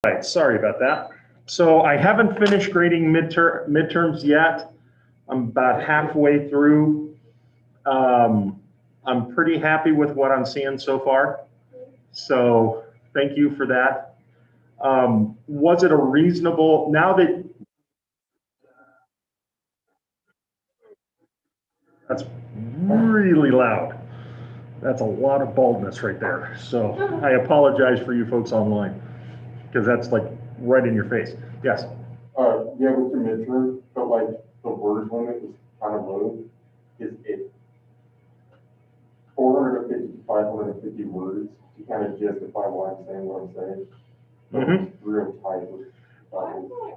Right, sorry about that. So I haven't finished grading midterms yet. I'm about halfway through. I'm pretty happy with what I'm seeing so far. So thank you for that. Was it a reasonable, now that, that's really loud. That's a lot of baldness right there. So I apologize for you folks online because that's like right in your face. Yes. Yeah, with your midterm, felt like the word limit was kind of low. Is it 450 to 550 words to kind of justify why I'm saying what I'm saying? Real tight.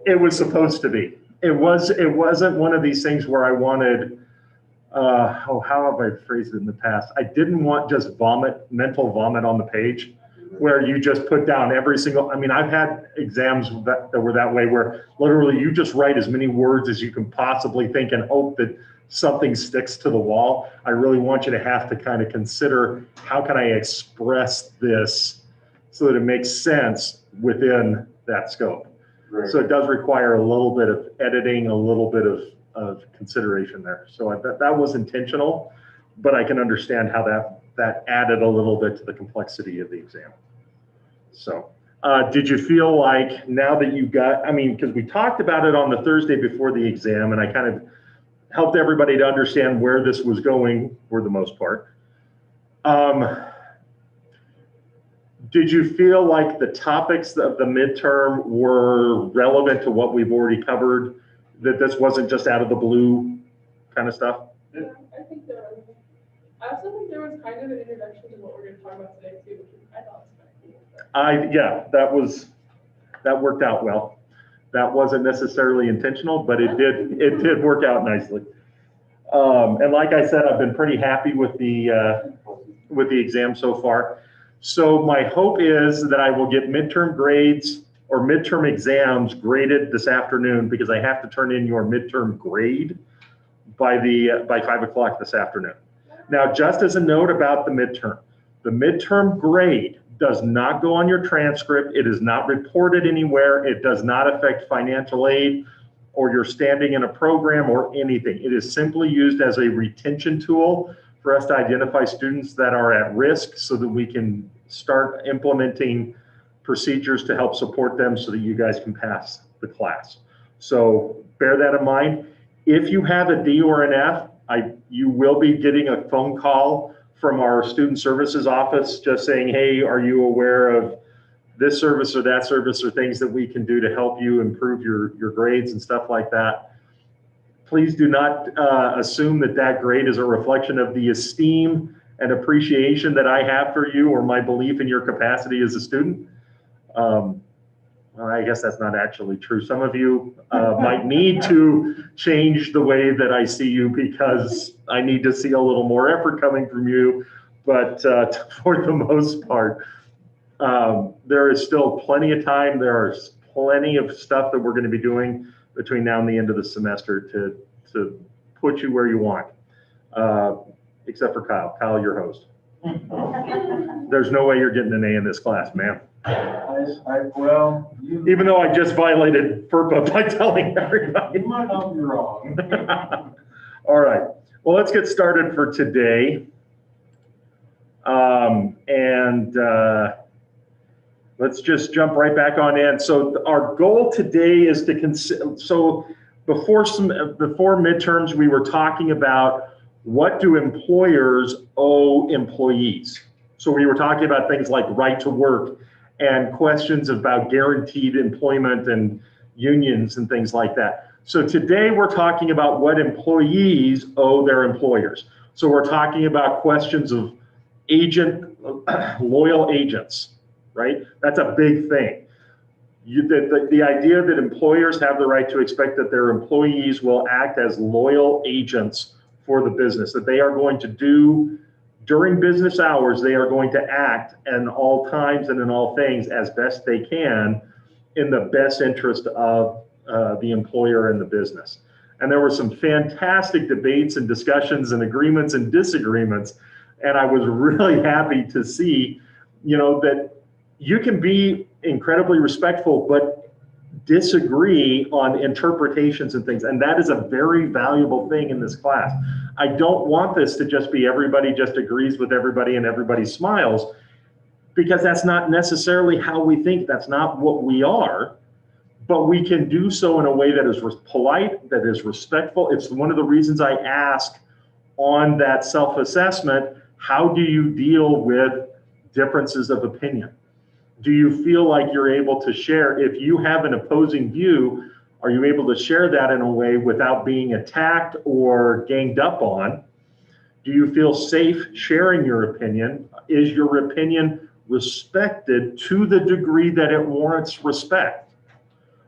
It was supposed to be. It wasn't one of these things where I wanted, how have I phrased it in the past? I didn't want just mental vomit on the page where you just put down every single, I mean, I've had exams that were that way where literally you just write as many words as you can possibly think and hope that something sticks to the wall. I really want you to have to kind of consider, how can I express this so that it makes sense within that scope? Right. So it does require a little bit of editing, a little bit of consideration there. So that was intentional, but I can understand how that added a little bit to the complexity of the exam. So did you feel like now that you got, I mean, because we talked about it on the Thursday before the exam, and I kind of helped everybody to understand where this was going for the most part. Did you feel like the topics of the midterm were relevant to what we've already covered? That this wasn't just out of the blue kind of stuff? Yeah, I think there was. I also think there was kind of an introduction to what we're going to talk about today too, which I thought was kind of cool. Yeah, that worked out well. That wasn't necessarily intentional, but it did work out nicely. And like I said, I've been pretty happy with the exam so far. So my hope is that I will get midterm grades or midterm exams graded this afternoon, because I have to turn in your midterm grade by 5 o'clock this afternoon. Now, just as a note about the midterm grade does not go on your transcript. It is not reported anywhere. It does not affect financial aid or your standing in a program or anything. It is simply used as a retention tool for us to identify students that are at risk so that we can start implementing procedures to help support them so that you guys can pass the class. So bear that in mind. If you have a D or an F, you will be getting a phone call from our student services office just saying, hey, are you aware of this service or that service or things that we can do to help you improve your grades and stuff like that. Please do not assume that grade is a reflection of the esteem and appreciation that I have for you or my belief in your capacity as a student. Well, I guess that's not actually true. Some of you might need to change the way that I see you because I need to see a little more effort coming from you. But for the most part, there is still plenty of time. There is plenty of stuff that we're going to be doing between now and the end of the semester to put you where you want, except for Kyle. Kyle, your host. There's no way you're getting an A in this class, ma'am. Well, even though I just violated FERPA by telling everybody. You might not be wrong. All right. Well, let's get started for today. Let's just jump right back on in. So our goal today is to consider, so before midterms, we were talking about what do employers owe employees? So we were talking about things like right to work and questions about guaranteed employment and unions and things like that. So today we're talking about what employees owe their employers. So we're talking about questions of loyal agents, right? That's a big thing. The idea that employers have the right to expect that their employees will act as loyal agents for the business, that they are going to do during business hours, they are going to act in all times and in all things as best they can in the best interest of the employer and the business. And there were some fantastic debates and discussions and agreements and disagreements. And I was really happy to see, that you can be incredibly respectful, but disagree on interpretations and things. And that is a very valuable thing in this class. I don't want this to just be everybody just agrees with everybody and everybody smiles, because that's not necessarily how we think. That's not what we are. But we can do so in a way that is polite, that is respectful. It's one of the reasons I ask on that self-assessment, how do you deal with differences of opinion? Do you feel like you're able to share? If you have an opposing view, are you able to share that in a way without being attacked or ganged up on? Do you feel safe sharing your opinion? Is your opinion respected to the degree that it warrants respect?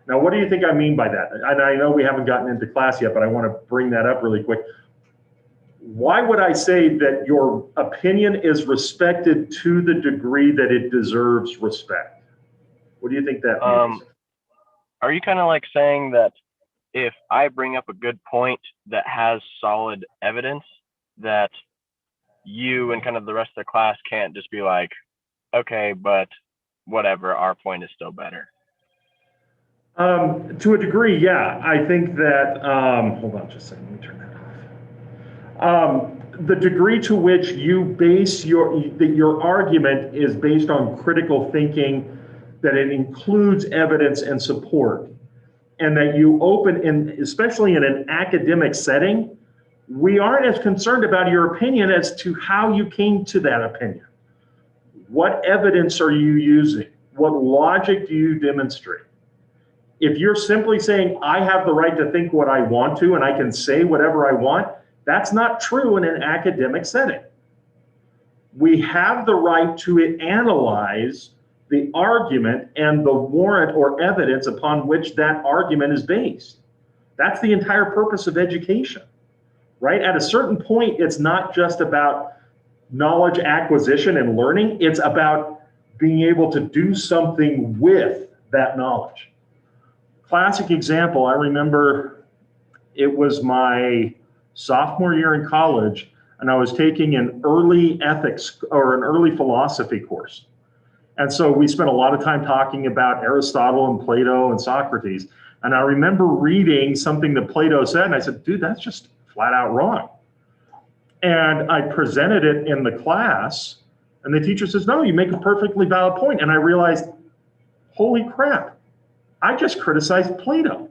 Now, what do you think I mean by that? And I know we haven't gotten into class yet, but I want to bring that up really quick. Why would I say that your opinion is respected to the degree that it deserves respect? What do you think that means? Are you kind of like saying that if I bring up a good point that has solid evidence, that you and kind of the rest of the class can't just be like, okay, but whatever, our point is still better? To a degree, yeah. I think that, hold on just a second, let me turn that off. The degree to which you base your argument is based on critical thinking, that it includes evidence and support, and that you open, and especially in an academic setting, we aren't as concerned about your opinion as to how you came to that opinion. What evidence are you using? What logic do you demonstrate? If you're simply saying, I have the right to think what I want to and I can say whatever I want, that's not true in an academic setting. We have the right to analyze the argument and the warrant or evidence upon which that argument is based. That's the entire purpose of education, right? At a certain point, it's not just about knowledge acquisition and learning, it's about being able to do something with that knowledge. Classic example, I remember it was my sophomore year in college, and I was taking an early ethics or an early philosophy course. And so we spent a lot of time talking about Aristotle and Plato and Socrates. And I remember reading something that Plato said, and I said, dude, that's just flat out wrong. And I presented it in the class, and the teacher says, no, you make a perfectly valid point. And I realized, holy crap, I just criticized Plato.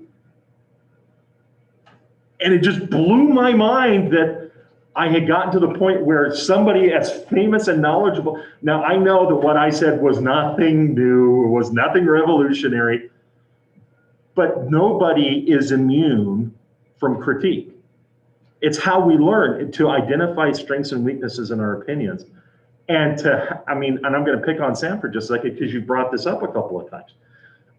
And it just blew my mind that I had gotten to the point where somebody as famous and knowledgeable, now I know that what I said was nothing new, it was nothing revolutionary, but nobody is immune from critique. It's how we learn to identify strengths and weaknesses in our opinions. And and I'm going to pick on Sam for just a second because you brought this up a couple of times.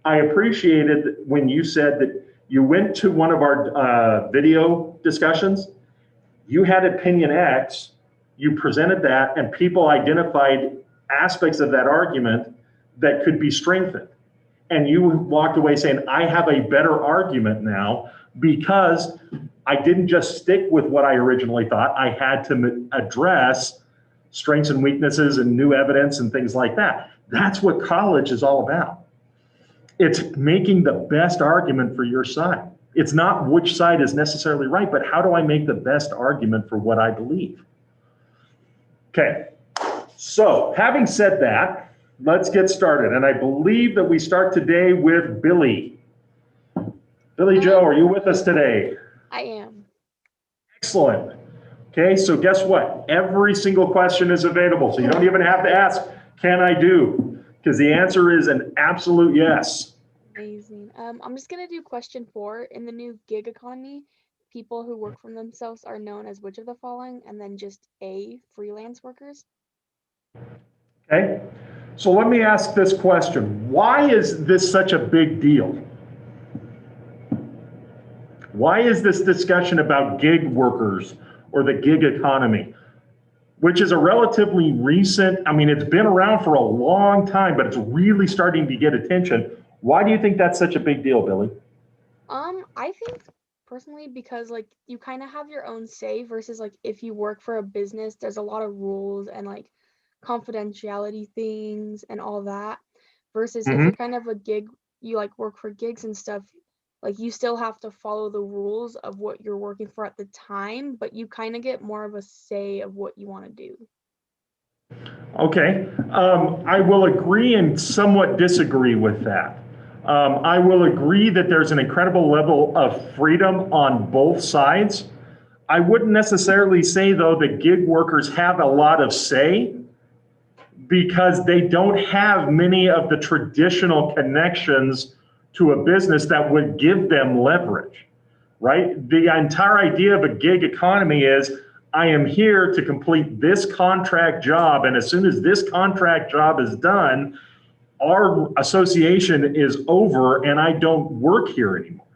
I appreciated when you said that you went to one of our video discussions, you had opinion X, you presented that, and people identified aspects of that argument that could be strengthened. And you walked away saying, I have a better argument now because I didn't just stick with what I originally thought. I had to address strengths and weaknesses and new evidence and things like that. That's what college is all about. It's making the best argument for your side. It's not which side is necessarily right, but how do I make the best argument for what I believe? Okay, so having said that, let's get started. And I believe that we start today with Billy. Billy Joe, are you with us today? I am. Excellent. Okay, so guess what? Every single question is available, so you don't even have to ask, can I do? Because the answer is an absolute yes. Amazing. I'm just gonna do question 4. In the new gig economy, people who work for themselves are known as which of the following? And then just A, freelance workers. Okay, so let me ask this question. Why is this such a big deal? Why is this discussion about gig workers or the gig economy, which is a relatively recent, it's been around for a long time, but it's really starting to get attention. Why do you think that's such a big deal, Billy? I think personally because like you kind of have your own say versus like if you work for a business, there's a lot of rules and like confidentiality things and all that. versus if Mhm. you're kind of a gig, you like work for gigs and stuff, like you still have to follow the rules of what you're working for at the time, but you kind of get more of a say of what you want to do. Okay, I will agree and somewhat disagree with that. I will agree that there's an incredible level of freedom on both sides. I wouldn't necessarily say, though, that gig workers have a lot of say because they don't have many of the traditional connections to a business that would give them leverage, right? The entire idea of a gig economy is I am here to complete this contract job, and as soon as this contract job is done, our association is over and I don't work here anymore.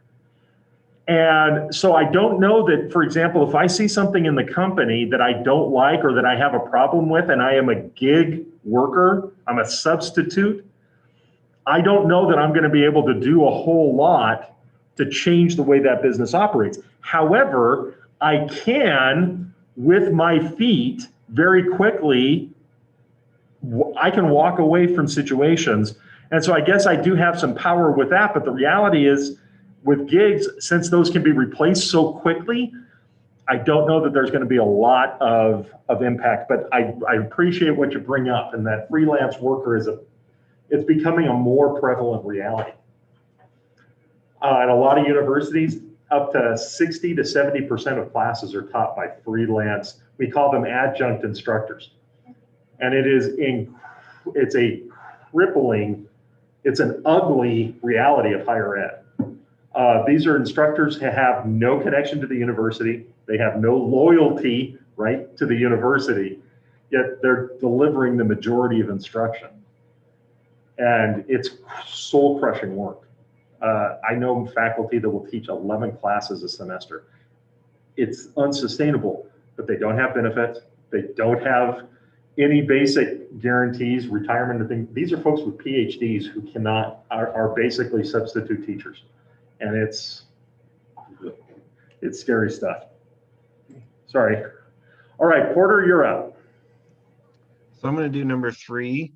And so I don't know that, for example, if I see something in the company that I don't like or that I have a problem with and I am a gig worker, I'm a substitute, I don't know that I'm going to be able to do a whole lot to change the way that business operates. However, I can, with my feet, very quickly, I can walk away from situations. And so I guess I do have some power with that, but the reality is with gigs, since those can be replaced so quickly, I don't know that there's going to be a lot of impact, but I appreciate what you bring up, and that freelance worker it's becoming a more prevalent reality. At a lot of universities, up to 60 to 70% of classes are taught by freelance. We call them adjunct instructors. And it's a crippling, it's an ugly reality of higher ed. These are instructors who have no connection to the university. They have no loyalty, right, to the university, yet they're delivering the majority of instruction. And it's soul-crushing work. I know faculty that will teach 11 classes a semester. It's unsustainable, but they don't have benefits. They don't have any basic guarantees, retirement and things. These are folks with PhDs who are basically substitute teachers. And it's scary stuff. Sorry. All right, Porter, you're up. So I'm going to do number 3.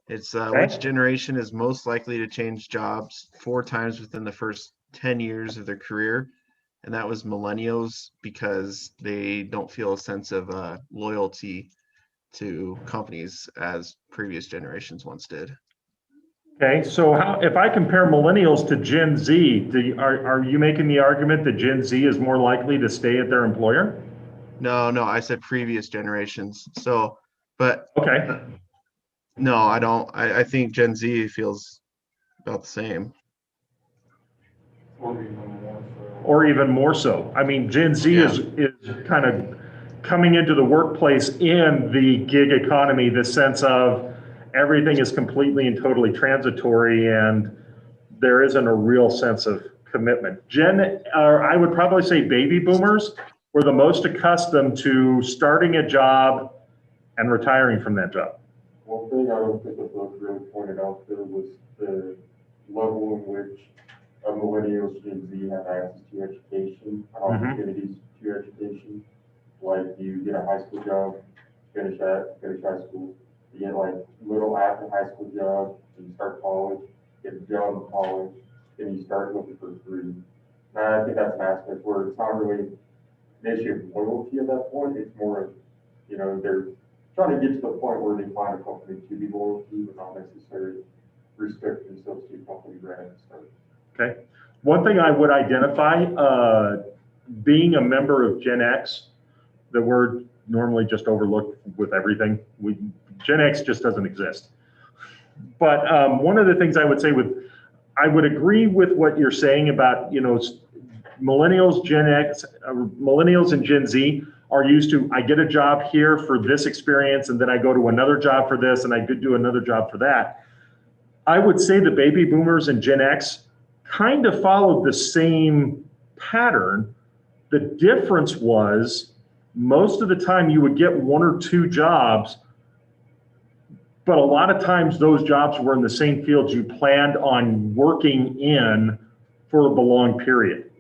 It's Okay. Which generation is most likely to change jobs 4 times within the first 10 years of their career? And that was millennials, because they don't feel a sense of loyalty to companies as previous generations once did. Okay, so if I compare millennials to Gen Z, are you making the argument that Gen Z is more likely to stay at their employer? No, I said previous generations. So, but Okay. no, I don't. I think Gen Z feels about the same. Or even more so. Or even more so. I mean, Gen Z Yeah. is kind of coming into the workplace in the gig economy, the sense of everything is completely and totally transitory and there isn't a real sense of commitment. I would probably say baby boomers were the most accustomed to starting a job and retiring from that job. One thing I don't think the book really pointed out there was the level in which millennials, Gen Z have access to education, opportunities to education. Like you get a high school job, finish high school, you get like little after high school job, and you start college, get a job in college, then you start looking for a career. And I think that's an aspect where it's not really an issue of loyalty at that point. It's more of, they're trying to get to the point where they find a company to be loyal to, but not necessarily restrict themselves to a company right at the start. Okay. One thing I would identify, being a member of Gen X, the word normally just overlooked with everything. Gen X just doesn't exist. But one of the things I would say I would agree with what you're saying about, millennials, Gen X, millennials and Gen Z are used to, I get a job here for this experience, and then I go to another job for this, and I could do another job for that. I would say the baby boomers and Gen X kind of followed the same pattern. The difference was most of the time you would get 1 or 2 jobs, but a lot of times those jobs were in the same fields you planned on working in for the long period.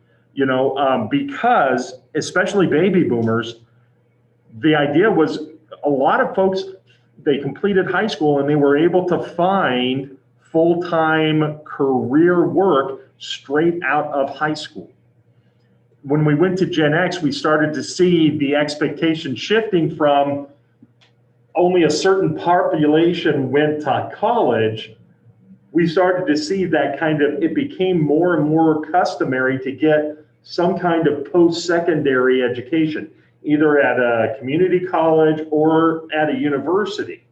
Because especially baby boomers, the idea was a lot of folks, they completed high school and they were able to find full-time career work straight out of high school. When we went to Gen X, we started to see the expectation shifting from only a certain population went to college. We started to see that kind of, it became more and more customary to get some kind of post-secondary education, either at a community college or at a university.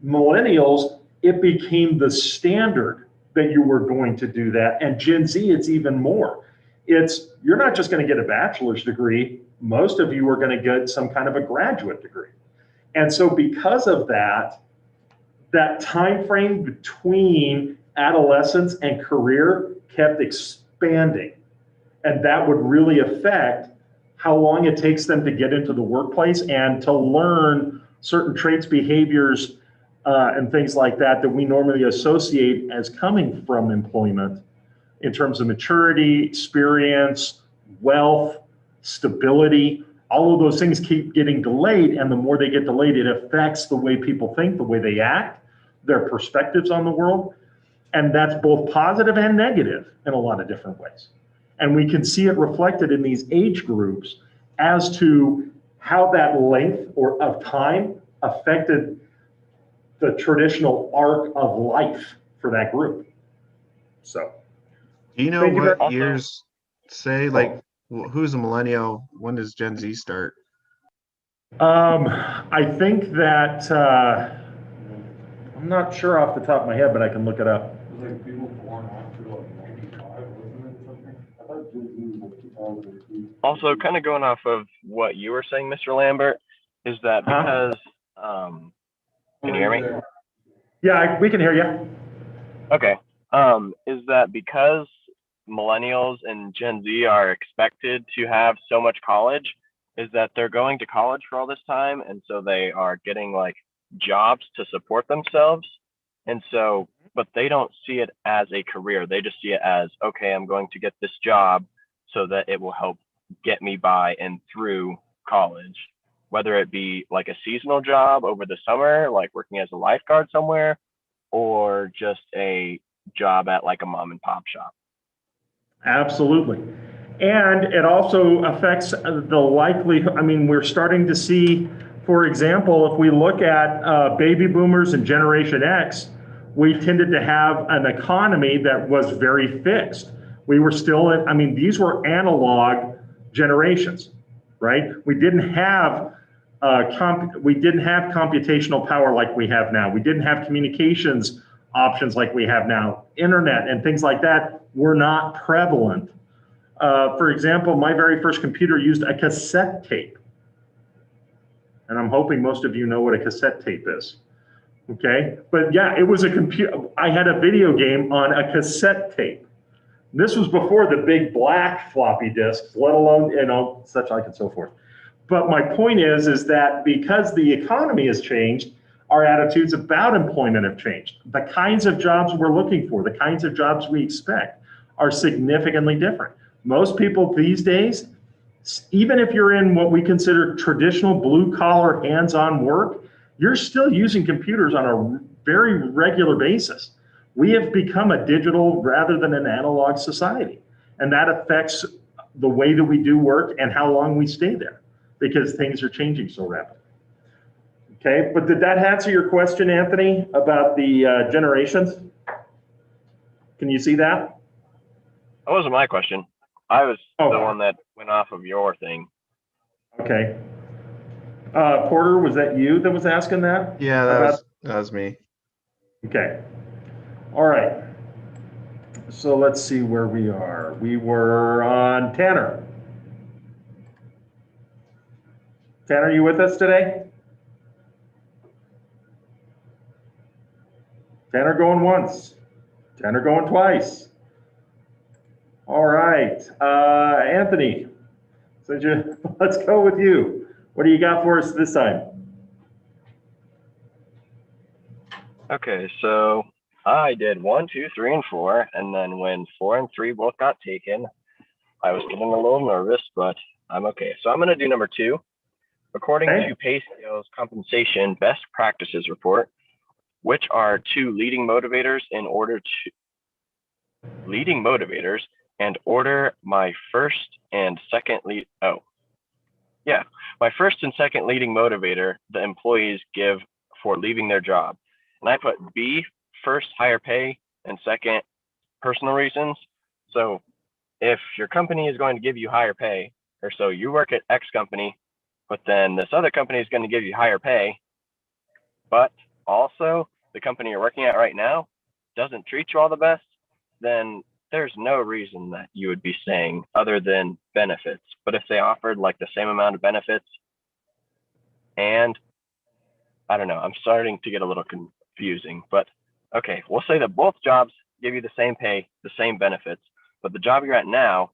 Millennials, it became the standard that you were going to do that. And Gen Z, it's even more. You're not just going to get a bachelor's degree. Most of you are going to get some kind of a graduate degree. And so because of that, that time frame between adolescence and career kept expanding. And that would really affect how long it takes them to get into the workplace and to learn certain traits, behaviors, and things like that that we normally associate as coming from employment in terms of maturity, experience, wealth, stability. All of those things keep getting delayed, and the more they get delayed, it affects the way people think, the way they act, their perspectives on the world. And that's both positive and negative in a lot of different ways. And we can see it reflected in these age groups as to how that length of time affected the traditional arc of life for that group. So, Do you know Thank you very what much. years say, like, who's a millennial? When does Gen Z start? I think that, I'm not sure off the top of my head, but I can look it up. Like people born after like 95, wasn't it something? I thought Gen Z was like 2002. Also, kind of going off of what you were saying, Mr. Lambert, is that because, can you hear me? Yeah, we can hear you. Okay. Is that because millennials and Gen Z are expected to have so much college, is that they're going to college for all this time, and so they are getting like jobs to support themselves, and so, but they don't see it as a career. They just see it as, okay, I'm going to get this job so that it will help get me by and through college, whether it be like a seasonal job over the summer, like working as a lifeguard somewhere, or just a job at like a mom and pop shop. Absolutely. And it also affects the likelihood. I mean, we're starting to see, for example, if we look at baby boomers and Generation X, we tended to have an economy that was very fixed. We were still in, I mean, these were analog generations, right? We didn't have computational power like we have now. We didn't have communications options like we have now. Internet and things like that were not prevalent. For example, my very first computer used a cassette tape. And I'm hoping most of you know what a cassette tape is. Okay, but yeah, it was a computer. I had a video game on a cassette tape. This was before the big black floppy disks, let alone, you know, such like and so forth. But my point is that because the economy has changed, our attitudes about employment have changed. The kinds of jobs we're looking for, the kinds of jobs we expect are significantly different. Most people these days, even if you're in what we consider traditional blue collar hands-on work, you're still using computers on a very regular basis. We have become a digital rather than an analog society. And that affects the way that we do work and how long we stay there because things are changing so rapidly. Okay, but did that answer your question, Anthony, about the generations? Can you see that? That wasn't my question. I was Oh. the one that went off of your thing. Okay. Porter, was that you that was asking that? Yeah, that was me. Okay. All right. So let's see where we are. We were on Tanner. Tanner, are you with us today? Tanner going once. Tanner going twice. All right. Anthony, let's go with you. What do you got for us this time? Okay, so I did 1, 2, 3, and 4, and then when 4 and 3 both got taken, I was getting a little nervous, but I'm okay. So I'm going to do number 2. According to Pay Scale's compensation best practices report, which are two leading motivators and order my first and second my first and second leading motivator the employees give for leaving their job. And I put B, first, higher pay, and second, personal reasons. So if your company is going to give you higher pay, or so you work at X company, but then this other company is going to give you higher pay, but also the company you're working at right now doesn't treat you all the best, then there's no reason that you would be staying other than benefits. But if they offered like the same amount of benefits, and I don't know, I'm starting to get a little confusing, but okay, we'll say that both jobs give you the same pay, the same benefits, but the job you're at now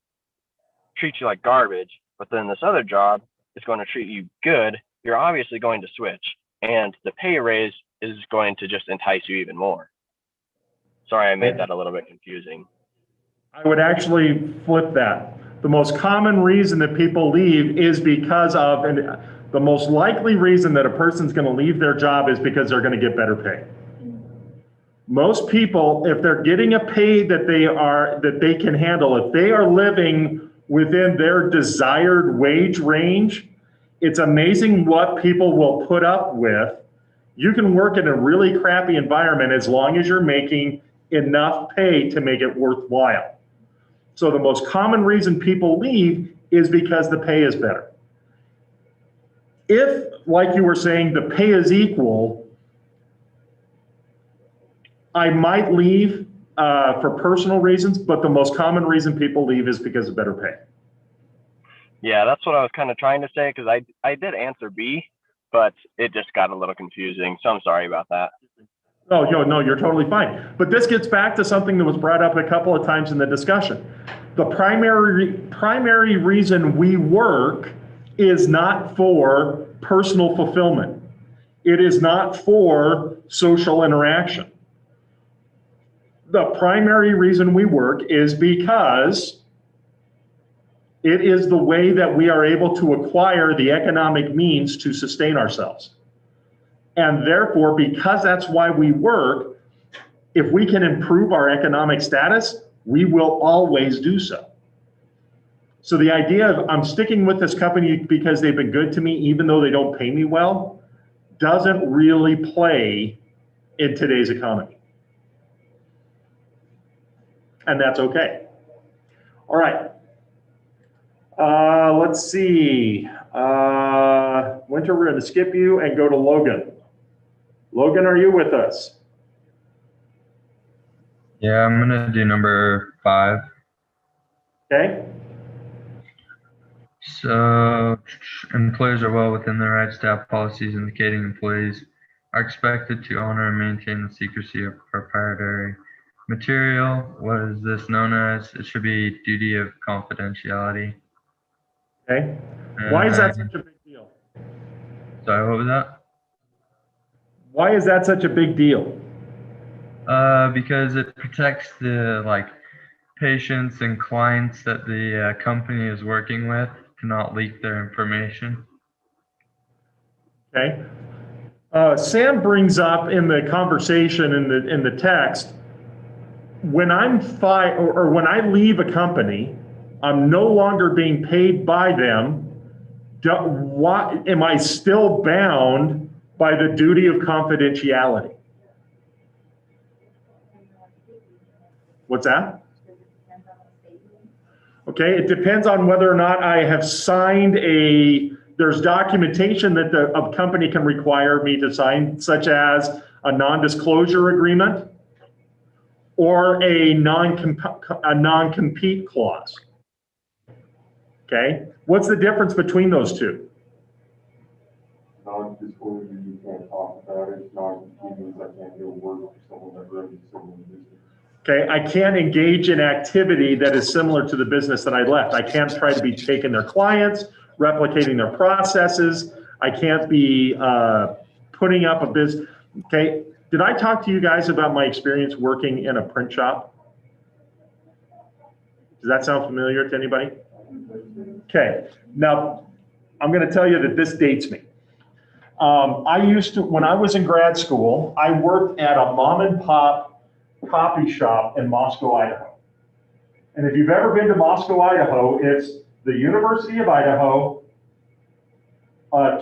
treats you like garbage, but then this other job is going to treat you good, you're obviously going to switch, and the pay raise is going to just entice you even more. Sorry, I made that a little bit confusing. I would actually flip that. The most common reason that people leave is because of, and the most likely reason that a person's going to leave their job is because they're going to get better pay. Most people, if they're getting a pay that they can handle, if they are living within their desired wage range, it's amazing what people will put up with. You can work in a really crappy environment as long as you're making enough pay to make it worthwhile. So the most common reason people leave is because the pay is better. If, like you were saying, the pay is equal, I might leave for personal reasons, but the most common reason people leave is because of better pay. Yeah, that's what I was kind of trying to say, because I did answer B, but it just got a little confusing. So I'm sorry about that. No, you're totally fine. But this gets back to something that was brought up a couple of times in the discussion. The primary reason we work is not for personal fulfillment. It is not for social interaction. The primary reason we work is because it is the way that we are able to acquire the economic means to sustain ourselves. And therefore, because that's why we work, if we can improve our economic status, we will always do so. So the idea of I'm sticking with this company because they've been good to me, even though they don't pay me well, doesn't really play in today's economy. And that's okay. All right. Let's see. Winter, we're going to skip you and go to Logan. Logan, are you with us? Yeah, I'm gonna do number 5. Okay. So, employers are well within their rights to have policies indicating employees are expected to honor and maintain the secrecy of proprietary material. What is this known as? It should be duty of confidentiality. Okay. And Why is that such a big deal? Sorry, what was that? Why is that such a big deal? Because it protects the patients and clients that the company is working with to not leak their information. Okay. Sam brings up in the conversation in the text, when I'm fired or when I leave a company, I'm no longer being paid by them. Why am I still bound by the duty of confidentiality? What's that? Okay, it depends on whether or not I have signed there's documentation that a company can require me to sign, such as a non-disclosure agreement or a non-compete clause. Okay, what's the difference between those two? Non-disclosure, you can't talk about it. Non-compete means I can't do work for someone that runs a similar business. Okay, I can't engage in activity that is similar to the business that I left. I can't try to be taking their clients, replicating their processes. I can't be putting up a business. Okay, did I talk to you guys about my experience working in a print shop? Does that sound familiar to anybody? Okay, now I'm going to tell you that this dates me. When I was in grad school, I worked at a mom and pop coffee shop in Moscow, Idaho. And if you've ever been to Moscow, Idaho, it's the University of Idaho,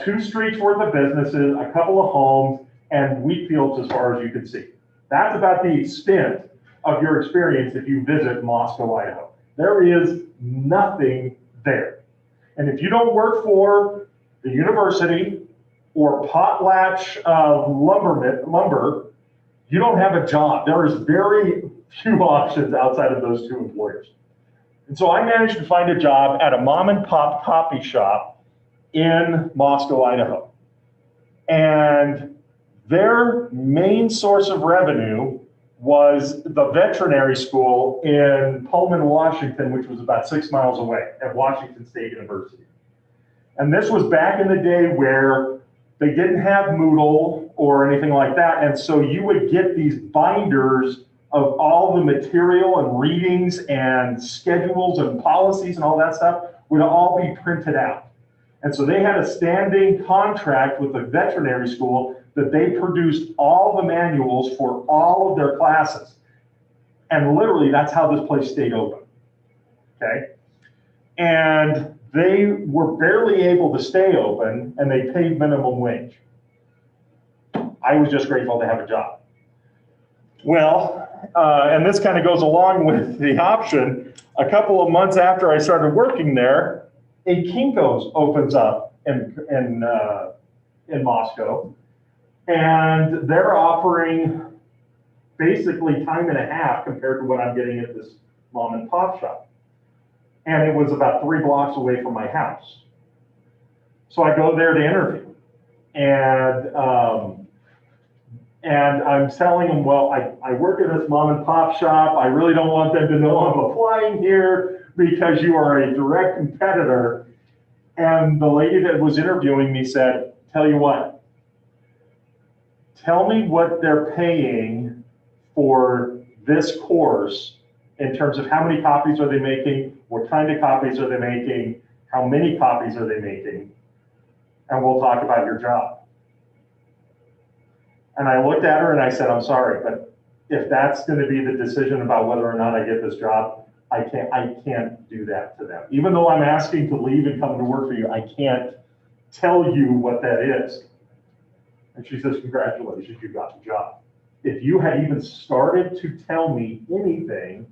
2 streets worth of businesses, a couple of homes, and wheat fields as far as you can see. That's about the extent of your experience if you visit Moscow, Idaho. There is nothing there. And if you don't work for the university or potlatch lumber, you don't have a job. There is very few options outside of those 2 employers. And so I managed to find a job at a mom and pop coffee shop in Moscow, Idaho. And their main source of revenue was the veterinary school in Pullman, Washington, which was about 6 miles away at Washington State University. And this was back in the day where they didn't have Moodle or anything like that. And so you would get these binders of all the material and readings and schedules and policies and all that stuff would all be printed out. And so they had a standing contract with the veterinary school that they produced all the manuals for all of their classes. And literally, that's how this place stayed open, okay? And they were barely able to stay open, and they paid minimum wage. I was just grateful to have a job. Well, and this kind of goes along with the option. A couple of months after I started working there, a Kinko's opens up in Moscow, and they're offering basically time and a half compared to what I'm getting at this mom and pop shop. And it was about 3 blocks away from my house. So I go there to interview, and I'm telling them, well, I work at this mom and pop shop. I really don't want them to know I'm applying here because you are a direct competitor. And the lady that was interviewing me said, tell you what, tell me what they're paying for this course in terms of how many copies are they making, what kind of copies are they making, how many copies are they making, and we'll talk about your job. And I looked at her and I said, I'm sorry, but if that's going to be the decision about whether or not I get this job, I can't do that to them. Even though I'm asking to leave and come to work for you, I can't tell you what that is. And she says, congratulations, you got the job. If you had even started to tell me anything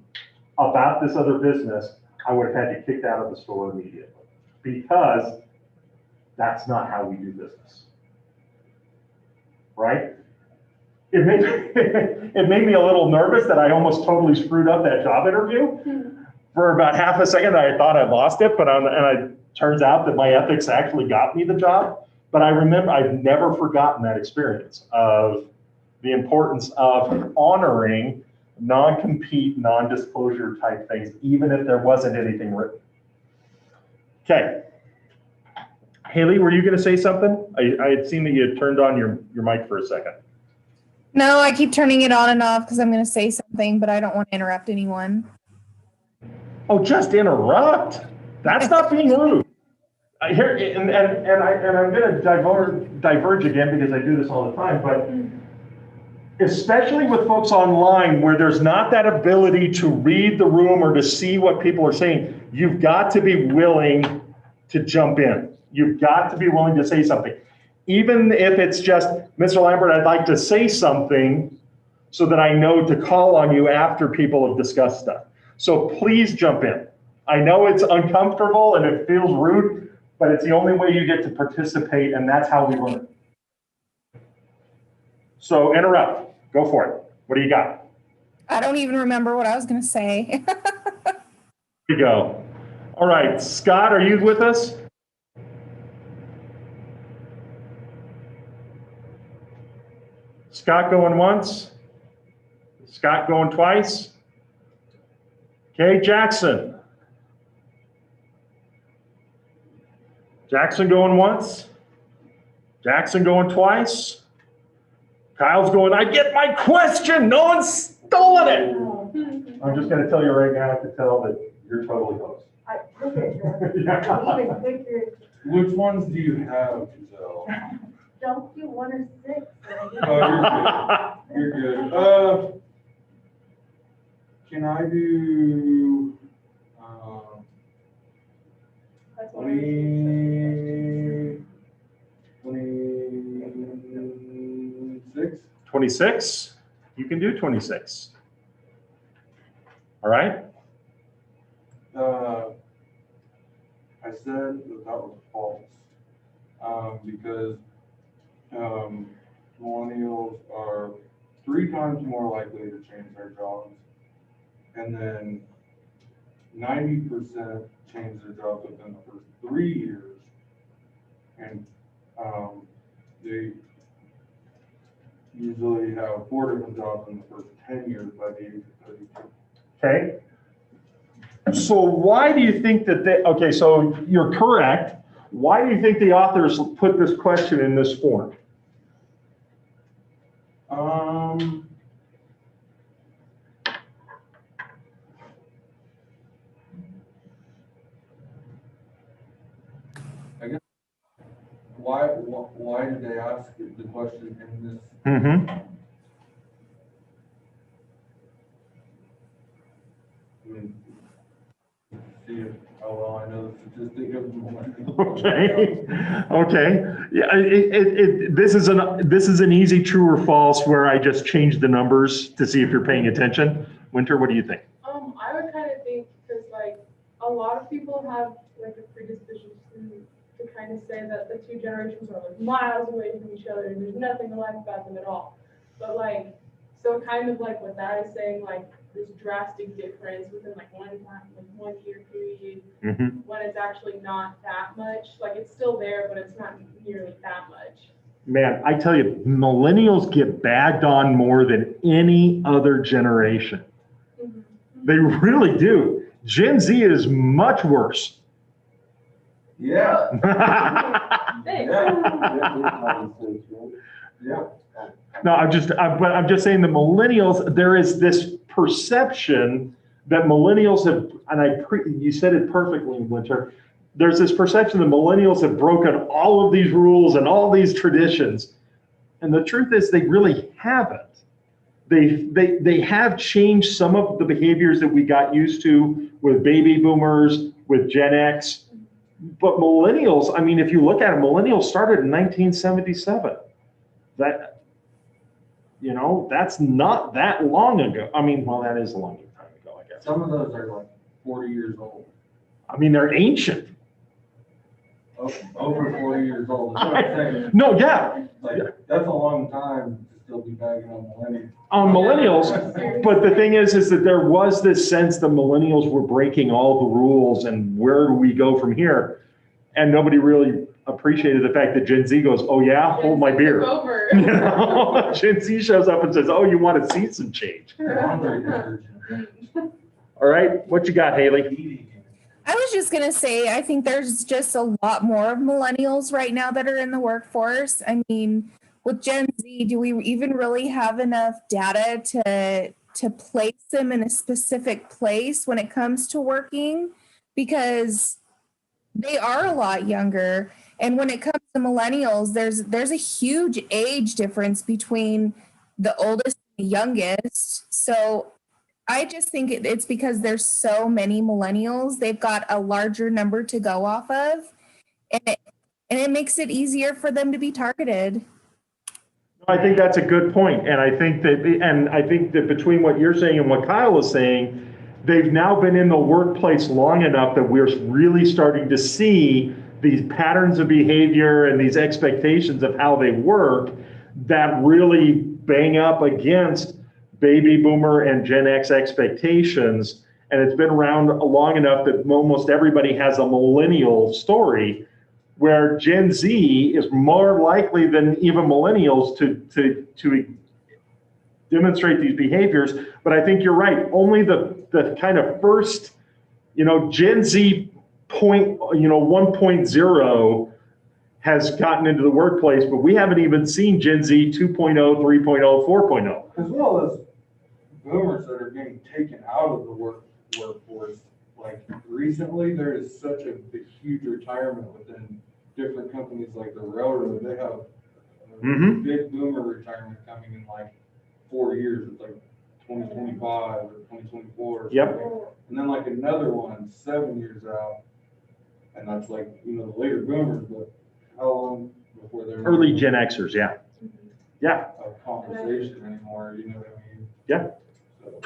about this other business, I would have had you kicked out of the store immediately, because that's not how we do business, right? It made me a little nervous that I almost totally screwed up that job interview. For about half a second, I thought I lost it, but it turns out that my ethics actually got me the job. But I remember, I've never forgotten that experience of the importance of honoring non-compete, non-disclosure type things, even if there wasn't anything written. Okay. Haley, were you going to say something? I had seen that you had turned on your mic for a second. No, I keep turning it on and off because I'm going to say something, but I don't want to interrupt anyone. Oh, just interrupt. That's not being rude. I'm going to diverge again because I do this all the time, but especially with folks online where there's not that ability to read the room or to see what people are saying, you've got to be willing to jump in. You've got to be willing to say something. Even if it's just, Mr. Lambert, I'd like to say something so that I know to call on you after people have discussed stuff. So please jump in. I know it's uncomfortable and it feels rude, but it's the only way you get to participate, and that's how we learn. So interrupt. Go for it. What do you got? I don't even remember what I was going to say. Here we go. All right, Scott, are you with us? Scott going once? Scott going twice? Okay, Jackson. Jackson going once? Jackson going twice? Kyle's going, I get my question. No one's stolen it. I'm just going to tell you right now to tell that you're totally host. Which ones do you have, Giselle? don't do 1 or 6. Oh, you're good. Can I do, That's what I was saying. 26? 26? You can do 26. All right? I said that was false, because millennials are 3 times more likely to change their jobs, and then 90% change their jobs within the first 3 years, and they usually have 4 different jobs in the first 10 years by the age of 32. Okay. So why do you think that they, okay, so you're correct. Why do you think the authors put this question in this form? I guess, why did they ask the question in this? Mm-hmm. I mean, see how well I know the statistic of millennials. Okay, okay. Yeah, this is an easy true or false where I just changed the numbers to see if you're paying attention. Winter, what do you think? I would kind of think, because like a lot of people have like a predisposition to kind of say that the 2 generations are like miles away from each other and there's nothing alike about them at all. But like, so kind of like what that is saying, like this drastic difference within like 1 year period, when it's actually not that much. Like it's still there, but it's not nearly that much. Man, I tell you, millennials get bagged on more than any other generation. They really do. Gen Z is much worse. Yeah. Thanks. Yeah. No, I'm just saying the millennials, there is this perception that millennials have, and you said it perfectly, Winter. There's this perception that millennials have broken all of these rules and all these traditions. And the truth is they really haven't. They have changed some of the behaviors that we got used to with baby boomers, with Gen X. But millennials, I mean, if you look at it, millennials started in 1977. That's not that long ago. I mean, well, that is a long time ago, I guess. Some of those are like 40 years old. I mean, they're ancient. Over 40 years old. That's what I'm saying. No, yeah. Like, that's a long time to still be bagging on millennials. On millennials, but the thing is that there was this sense that millennials were breaking all the rules and where do we go from here? And nobody really appreciated the fact that Gen Z goes, oh yeah, hold my beer. Over. You know? Gen Z shows up and says, oh, you want to see some change. All right, what you got, Haley? I was just going to say, I think there's just a lot more of millennials right now that are in the workforce. I mean, with Gen Z, do we even really have enough data to place them in a specific place when it comes to working? Because they are a lot younger. And when it comes to millennials, there's a huge age difference between the oldest and the youngest. So I just think it's because there's so many millennials, they've got a larger number to go off of, and it makes it easier for them to be targeted. I think that's a good point, and I think that between what you're saying and what Kyle is saying, they've now been in the workplace long enough that we're really starting to see these patterns of behavior and these expectations of how they work that really bang up against baby boomer and Gen X expectations. And it's been around long enough that almost everybody has a millennial story, where Gen Z is more likely than even millennials to demonstrate these behaviors. But I think you're right. Only the kind of first, Gen Z 1.0 has gotten into the workplace, but we haven't even seen Gen Z 2.0, 3.0, 4.0. As well as boomers that are getting taken out of the workforce. Like recently, there is such a huge retirement within different companies like the railroad. They have Mhm. big boomer retirement coming in like 4 years, it's like 2025 or 2024. Yep. And then like another one 7 years out, and that's like, the later boomers, but how long before they're Early Gen Xers, yeah. Yeah. a conversation anymore, you know what I mean? Yeah. So,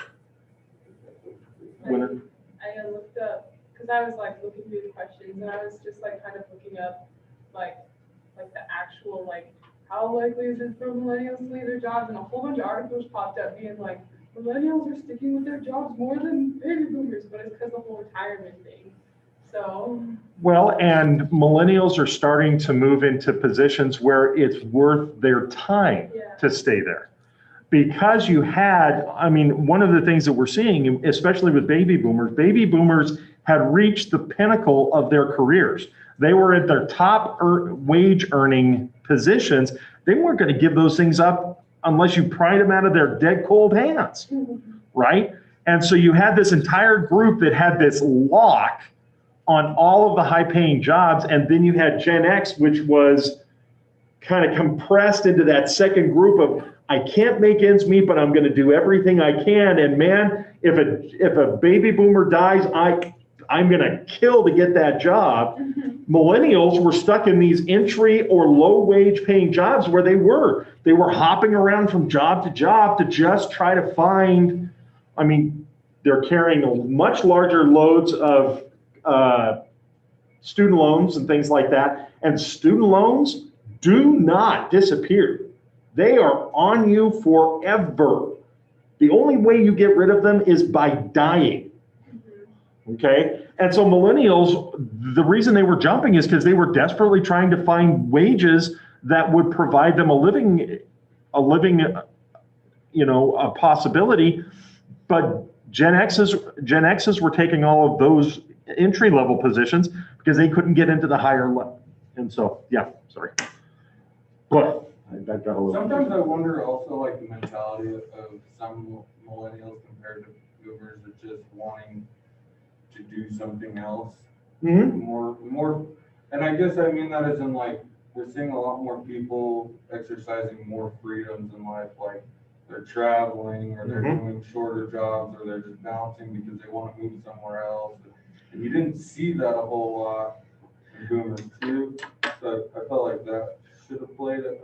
Winner. I looked up, because I was like looking through the questions, and I was just like kind of looking up like the actual, like, how likely is it for millennials to leave their jobs, and a whole bunch of articles popped up being like, millennials are sticking with their jobs more than baby boomers, but it's because of the whole retirement thing. So. Well, and millennials are starting to move into positions where it's worth their time Yeah. to stay there. Because you had, I mean, one of the things that we're seeing, especially with baby boomers had reached the pinnacle of their careers. They were at their top wage earning positions. They weren't going to give those things up unless you pried them out of their dead cold hands, right? And so you had this entire group that had this lock on all of the high paying jobs. And then you had Gen X, which was kind of compressed into that second group of, I can't make ends meet, but I'm going to do everything I can. And man, if a baby boomer dies, I'm going to kill to get that job. Millennials were stuck in these entry or low wage paying jobs where they were hopping around from job to job to just try to find, I mean, they're carrying much larger loads of student loans and things like that. And student loans do not disappear. They are on you forever. The only way you get rid of them is by dying. Okay? And so millennials, the reason they were jumping is because they were desperately trying to find wages that would provide them a living, a possibility. But Gen X's were taking all of those entry level positions because they couldn't get into the higher level. And so, yeah, sorry. But I got a little. Sometimes I wonder also like the mentality of some millennials compared to boomers of just wanting to do something else. Mm-hmm. More, and I guess I mean that as in like, we're seeing a lot more people exercising more freedoms in life, like they're traveling or they're doing shorter jobs or they're just bouncing because they want to move somewhere else. And you didn't see that a whole lot in boomers too. So I felt like that should have played an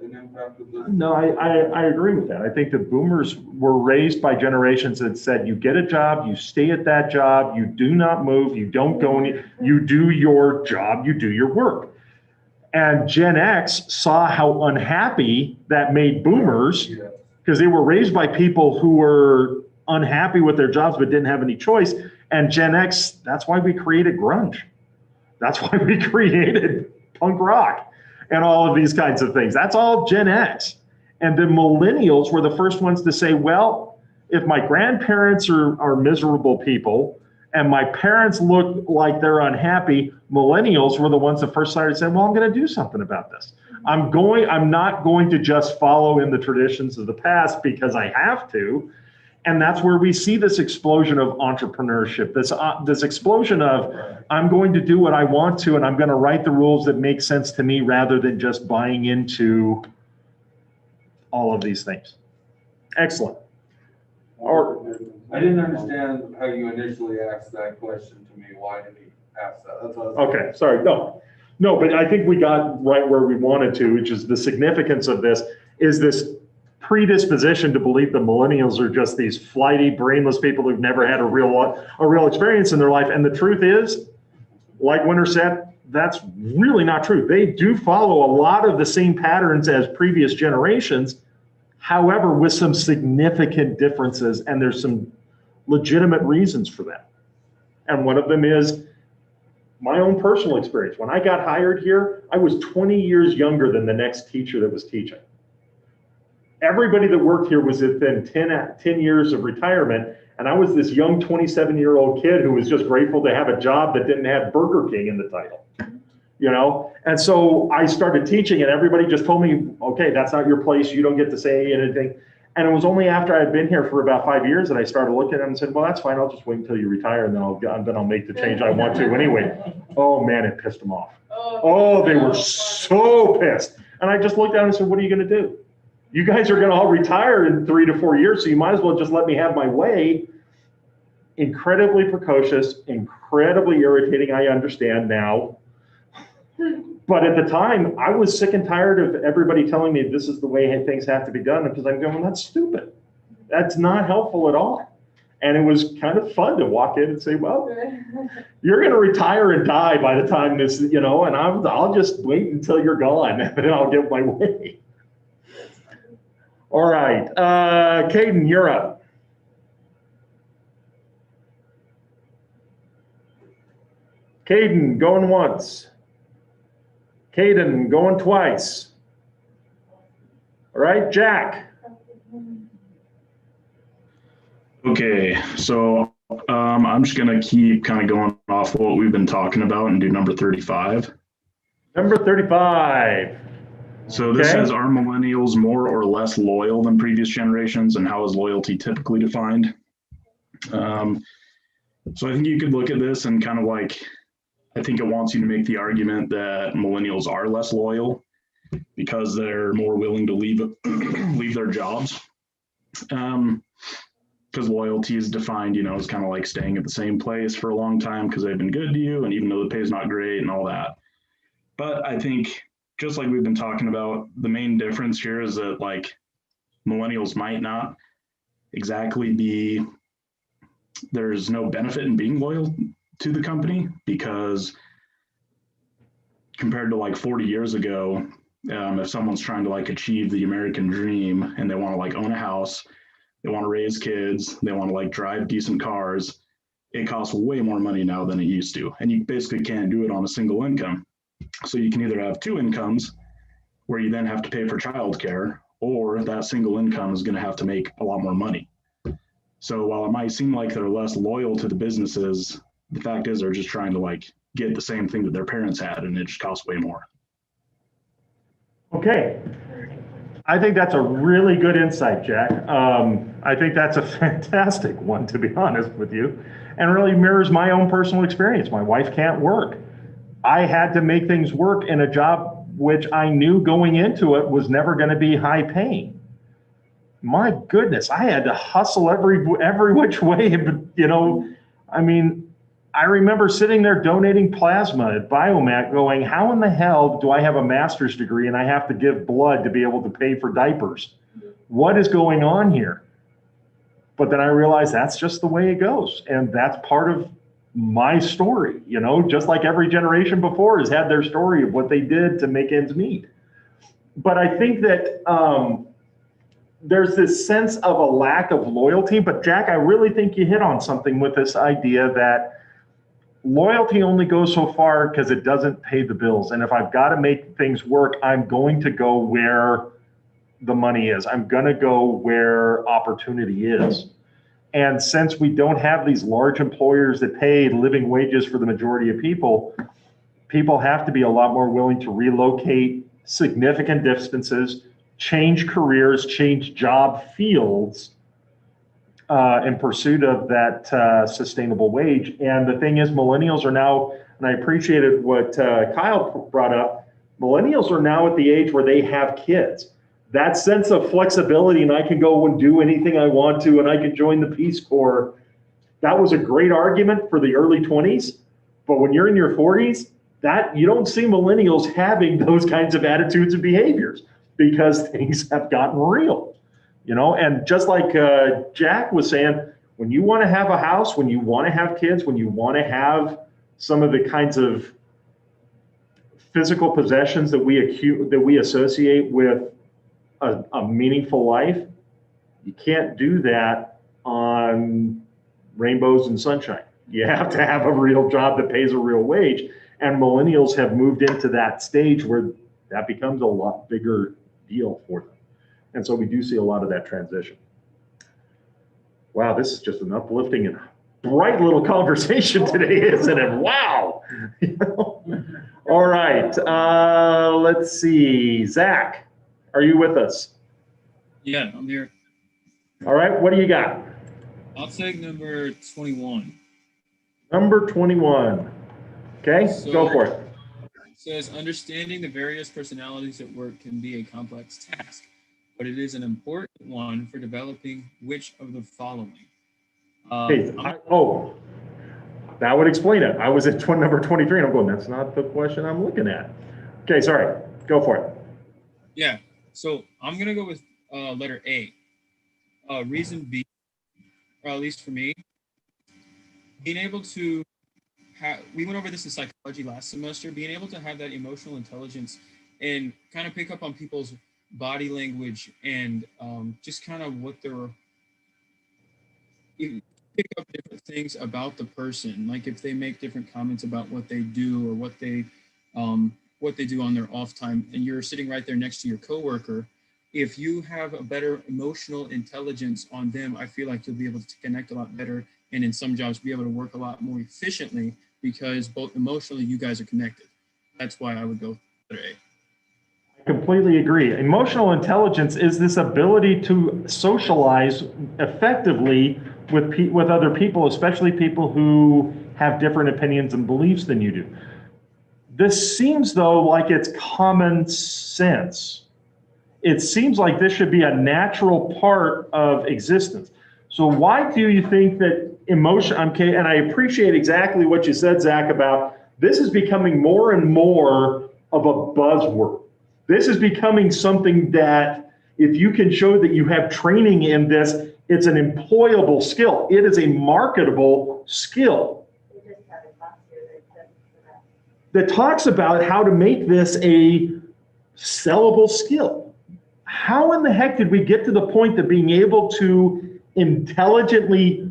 impact with this. No, I agree with that. I think the boomers were raised by generations that said, you get a job, you stay at that job, you do not move, you don't go any, you do your job, you do your work. And Gen X saw how unhappy that made boomers because they were raised by people who were unhappy with their jobs but didn't have any choice. And Gen X, that's why we created grunge. That's why we created punk rock and all of these kinds of things. That's all Gen X. And the millennials were the first ones to say, well, if my grandparents are miserable people and my parents look like they're unhappy, millennials were the ones that first started saying, well, I'm going to do something about this. I'm not going to just follow in the traditions of the past because I have to. And that's where we see this explosion of entrepreneurship, this explosion of I'm going to do what I want to, and I'm going to write the rules that make sense to me rather than just buying into all of these things. Excellent. I didn't understand how you initially asked that question to me. Why did he ask that? That's what I was Okay, sorry. No, but I think we got right where we wanted to, which is the significance of this is this predisposition to believe the millennials are just these flighty, brainless people who've never had a real experience in their life. And the truth is, like Winter said, that's really not true. They do follow a lot of the same patterns as previous generations, however, with some significant differences, and there's some legitimate reasons for that. And one of them is my own personal experience. When I got hired here, I was 20 years younger than the next teacher that was teaching. Everybody that worked here was within 10 years of retirement, and I was this young 27-year-old kid who was just grateful to have a job that didn't have Burger King in the title, And so I started teaching, and everybody just told me, okay, that's not your place. You don't get to say anything. And it was only after I had been here for about 5 years that I started looking at them and said, well, that's fine. I'll just wait until you retire, and then I'll make the change I want to anyway. Oh, man, it pissed them off. Oh, they were so pissed. And I just looked down and said, what are you going to do? You guys are going to all retire in 3 to 4 years, so you might as well just let me have my way. Incredibly precocious, incredibly irritating, I understand now. But at the time, I was sick and tired of everybody telling me this is the way things have to be done, because I'm going, that's stupid. That's not helpful at all. And it was kind of fun to walk in and say, well, you're going to retire and die by the time this, and I'll just wait until you're gone, and then I'll get my way. All right, Caden, you're up. Caden, going once. Caden, going twice. All right, Jack. Okay, so I'm just gonna keep kind of going off what we've been talking about and do number 35. Number 35. So this Okay. says, are millennials more or less loyal than previous generations, and how is loyalty typically defined? So I think you could look at this and kind of like, I think it wants you to make the argument that millennials are less loyal because they're more willing to leave their jobs. Because loyalty is defined, as kind of like staying at the same place for a long time because they've been good to you, and even though the pay is not great and all that. But I think, just like we've been talking about, the main difference here is that like millennials might not exactly be, there's no benefit in being loyal to the company, because compared to like 40 years ago, if someone's trying to like achieve the American dream and they want to like own a house, they want to raise kids, they want to like drive decent cars, it costs way more money now than it used to. And you basically can't do it on a single income. So you can either have two incomes where you then have to pay for childcare, or that single income is going to have to make a lot more money. So while it might seem like they're less loyal to the businesses, the fact is they're just trying to like get the same thing that their parents had, and it just costs way more. Okay. I think that's a really good insight, Jack. I think that's a fantastic one, to be honest with you, and really mirrors my own personal experience. My wife can't work. I had to make things work in a job which I knew going into it was never going to be high paying. My goodness, I had to hustle every which way, I remember sitting there donating plasma at Biomac going, how in the hell do I have a master's degree and I have to give blood to be able to pay for diapers? What is going on here? But then I realized that's just the way it goes. And that's part of my story, just like every generation before has had their story of what they did to make ends meet. But I think that there's this sense of a lack of loyalty. But Jack, I really think you hit on something with this idea that loyalty only goes so far because it doesn't pay the bills. And if I've got to make things work, I'm going to go where the money is. I'm going to go where opportunity is. And since we don't have these large employers that pay living wages for the majority of people, people have to be a lot more willing to relocate significant distances, change careers, change job fields in pursuit of that sustainable wage. And the thing is, millennials are now, and I appreciated what Kyle brought up, millennials are now at the age where they have kids. That sense of flexibility, and I can go and do anything I want to, and I can join the Peace Corps. That was a great argument for the early 20s. But when you're in your 40s, that you don't see millennials having those kinds of attitudes and behaviors because things have gotten real. And just like Jack was saying, when you want to have a house, when you want to have kids, when you want to have some of the kinds of physical possessions that we associate with a meaningful life, you can't do that on rainbows and sunshine. You have to have a real job that pays a real wage. And millennials have moved into that stage where that becomes a lot bigger deal for them. And so we do see a lot of that transition. Wow, this is just an uplifting and bright little conversation today, isn't it? Wow. All right, let's see. Zach, are you with us? Yeah, I'm here. All right, what do you got? I'll take number 21. Number 21. Okay, So- go for it. says understanding the various personalities at work can be a complex task, but it is an important one for developing which of the following. Hey, oh, that would explain it. I was at number 23 and I'm going, that's not the question I'm looking at. Okay, sorry, go for it. Yeah, so I'm gonna go with letter A. Reason B, or at least for me, being able to we went over this in psychology last semester, being able to have that emotional intelligence and kind of pick up on people's body language and just kind of what they're, you pick up different things about the person, like if they make different comments about what they do or what they do on their off time, and you're sitting right there next to your coworker. If you have a better emotional intelligence on them, I feel like you'll be able to connect a lot better, and in some jobs be able to work a lot more efficiently because both emotionally you guys are connected. That's why I would go letter A. I completely agree. Emotional intelligence is this ability to socialize effectively with other people, especially people who have different opinions and beliefs than you do. This seems, though, like it's common sense. It seems like this should be a natural part of existence. So why do you think that emotion, okay, and I appreciate exactly what you said, Zach, about this is becoming more and more of a buzzword. This is becoming something that if you can show that you have training in this, it's an employable skill. It is a marketable skill. That talks about how to make this a sellable skill. How in the heck did we get to the point that being able to intelligently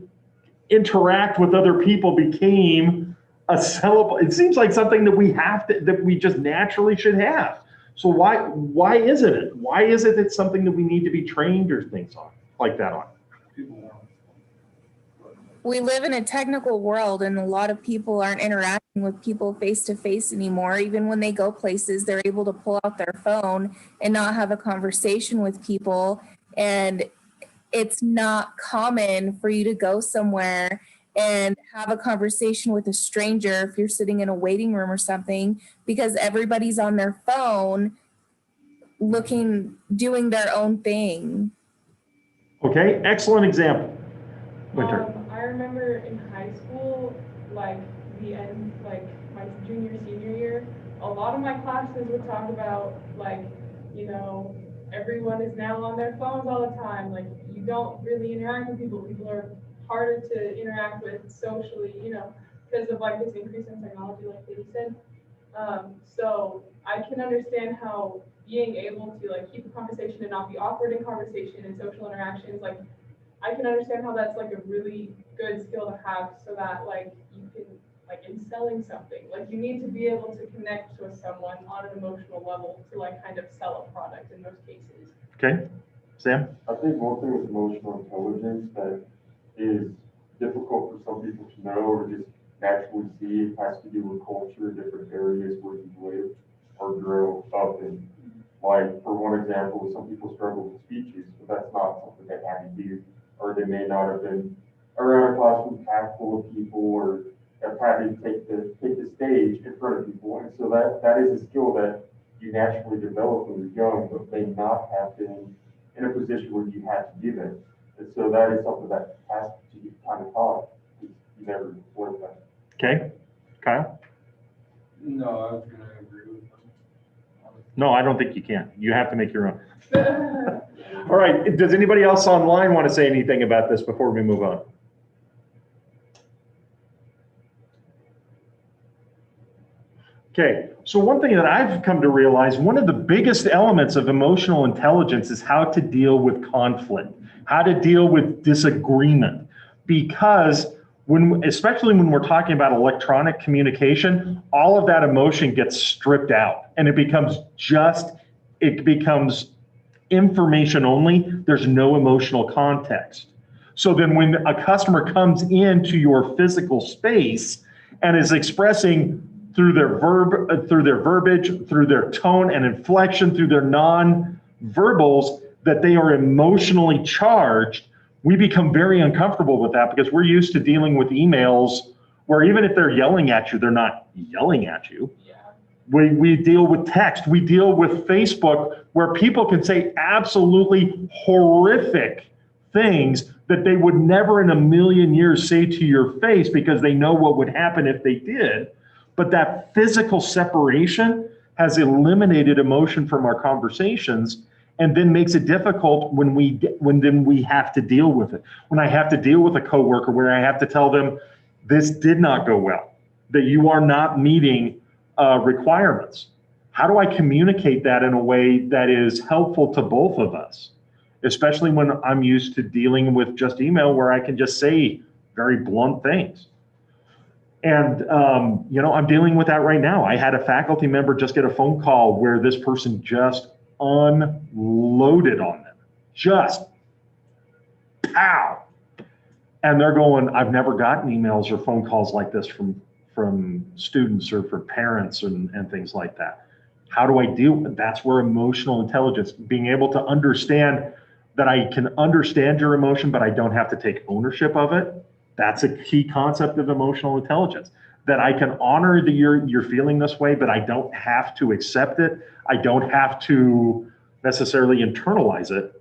interact with other people became a sellable? It seems like something that we have to, that we just naturally should have. So why isn't it? Why is it it's something that we need to be trained or things on like that on? We live in a technical world and a lot of people aren't interacting with people face to face anymore. Even when they go places, they're able to pull out their phone and not have a conversation with people. And it's not common for you to go somewhere and have a conversation with a stranger if you're sitting in a waiting room or something, because everybody's on their phone doing their own thing. Okay, excellent example. Winter. I remember in high school, like my junior, senior year, a lot of my classes would talk about everyone is now on their phones all the time. Like you don't really interact with people. People are harder to interact with socially, because of like this increase in technology, like Katie said. So I can understand how being able to like keep a conversation and not be awkward in conversation and social interactions, like I can understand how that's like a really good skill to have, so that like you can, like in selling something, like you need to be able to connect with someone on an emotional level to like kind of sell a product in most cases. Okay, Sam? I think one thing with emotional intelligence that is difficult for some people to know or just naturally see has to do with culture, different areas where you live or grow up in. Like, for one example, some people struggle with speeches, but that's not something they had to do, or they may not have been around a classroom packed full of people, or have had to take the stage in front of people. And so that is a skill that you naturally develop when you're young, but may not have been in a position where you had to do that. And so that is something that has to be kind of taught. You never learn that. Okay, Kyle? No, I was gonna agree with them. No, I don't think you can. You have to make your own. All right, does anybody else online want to say anything about this before we move on? Okay, so one thing that I've come to realize, one of the biggest elements of emotional intelligence is how to deal with conflict, how to deal with disagreement. Because especially when we're talking about electronic communication, all of that emotion gets stripped out and it becomes information only. There's no emotional context. So then when a customer comes into your physical space and is expressing through their verbiage, through their tone and inflection, through their non-verbals, that they are emotionally charged, we become very uncomfortable with that because we're used to dealing with emails where even if they're yelling at you, they're not yelling at you. Yeah. We deal with text, we deal with Facebook, where people can say absolutely horrific things that they would never in a million years say to your face because they know what would happen if they did. But that physical separation has eliminated emotion from our conversations and then makes it difficult when then we have to deal with it. When I have to deal with a coworker where I have to tell them, this did not go well, that you are not meeting requirements. How do I communicate that in a way that is helpful to both of us? Especially when I'm used to dealing with just email where I can just say very blunt things. And, I'm dealing with that right now. I had a faculty member just get a phone call where this person just unloaded on them. Just pow. And they're going, I've never gotten emails or phone calls like this from students or from parents and things like that. How do I deal with it? That's where emotional intelligence, being able to understand that I can understand your emotion, but I don't have to take ownership of it. That's a key concept of emotional intelligence, that I can honor that you're feeling this way, but I don't have to accept it. I don't have to necessarily internalize it.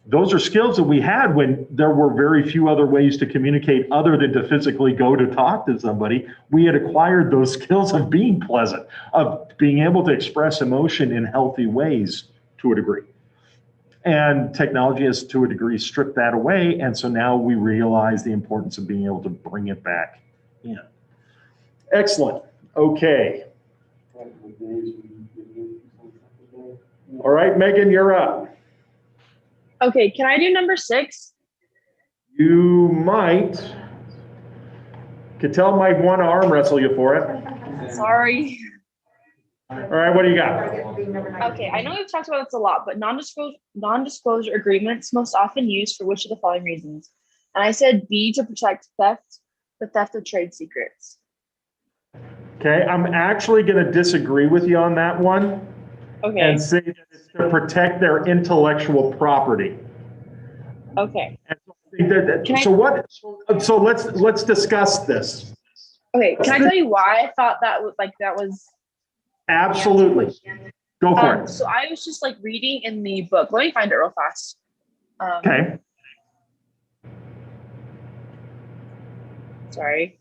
Those are skills that we had when there were very few other ways to communicate other than to physically go to talk to somebody. We had acquired those skills of being pleasant, of being able to express emotion in healthy ways to a degree. And technology has, to a degree, stripped that away. And so now we realize the importance of being able to bring it back in. Excellent. Okay. All right, Megan, you're up. Okay, can I do number 6? You might. Could tell I might want to arm wrestle you for it. Sorry. All right, what do you got? Okay, I know we've talked about this a lot, but non-disclosure agreements most often used for which of the following reasons? And I said B, to protect the theft of trade secrets. Okay, I'm actually going to disagree with you on that one. Okay. And say that it's to protect their intellectual property. Okay. So let's discuss this. Okay, can I tell you why I thought that was Absolutely. Go for it. So I was just reading in the book. Let me find it real fast. Okay. Sorry.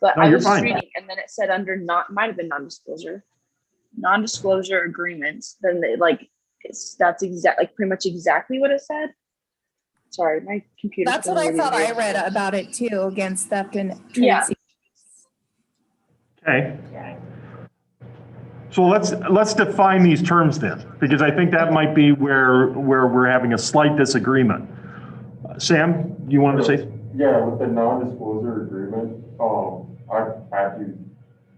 But No, I you're was just fine. reading, and then it said might have been non-disclosure agreements. Then that's pretty much exactly what it said. Sorry, my computer. That's what I thought I read about it too, against theft and trade Yeah. secrets. Okay. So let's define these terms then, because I think that might be where we're having a slight disagreement. Sam, you wanted to say? Yeah, with the non-disclosure agreement, I've had to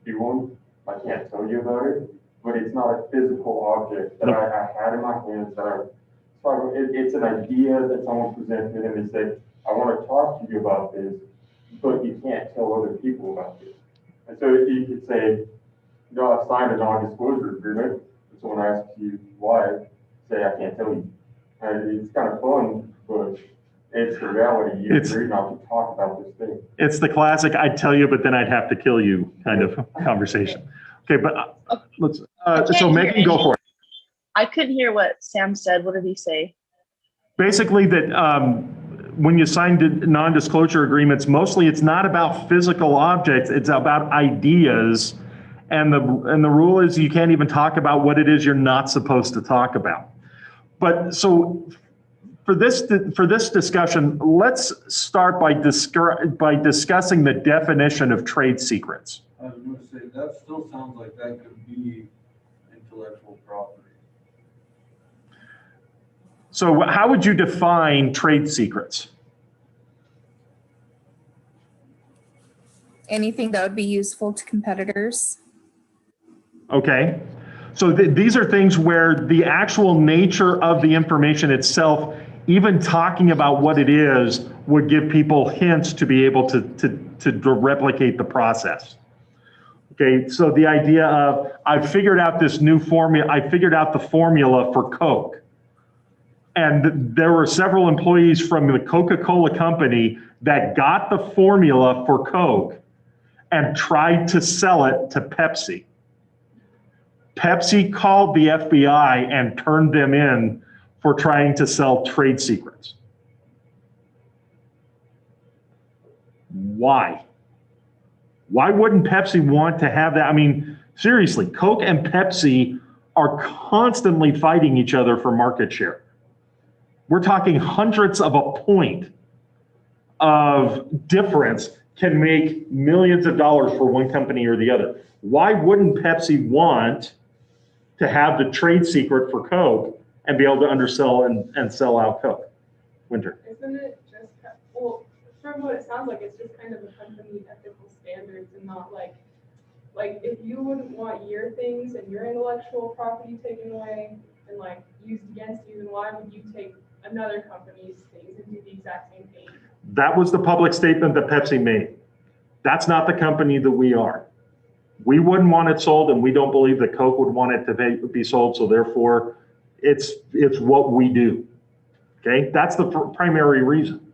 do one. I can't tell you about it, but it's not a physical object that I had in my hands. It's an idea that someone presented and they said, I want to talk to you about this, but you can't tell other people about this. And so you could say, no, I've signed a non-disclosure agreement. If someone asks you why, say, I can't tell you. And it's kind of fun, but it's the reality. You agree not to talk about this thing. It's the classic, I'd tell you, but then I'd have to kill you kind of conversation. Okay, but let's, so Megan, go for it. I couldn't hear what Sam said. What did he say? Basically that when you sign non-disclosure agreements, mostly it's not about physical objects, it's about ideas. And the rule is you can't even talk about what it is you're not supposed to talk about. But so for this discussion, let's start by discussing the definition of trade secrets. I was going to say, that still sounds like that could be intellectual property. So how would you define trade secrets? Anything that would be useful to competitors. Okay. So these are things where the actual nature of the information itself, even talking about what it is, would give people hints to be able to replicate the process. Okay, so the idea of, I figured out this new formula, I figured out the formula for Coke. And there were several employees from the Coca-Cola company that got the formula for Coke and tried to sell it to Pepsi. Pepsi called the FBI and turned them in for trying to sell trade secrets. Why? Why wouldn't Pepsi want to have that? I mean, seriously, Coke and Pepsi are constantly fighting each other for market share. We're talking hundredths of a point of difference can make millions of dollars for one company or the other. Why wouldn't Pepsi want to have the trade secret for Coke and be able to undersell and sell out Coke? Winter. Isn't it just, well, from what it sounds like, it's just kind of a company ethical standards and not like if you wouldn't want your things and your intellectual property taken away and like used against you, then why would you take another company's things and do the exact same thing? That was the public statement that Pepsi made. That's not the company that we are. We wouldn't want it sold, and we don't believe that Coke would want it to be sold, so therefore it's what we do. Okay, that's the primary reason.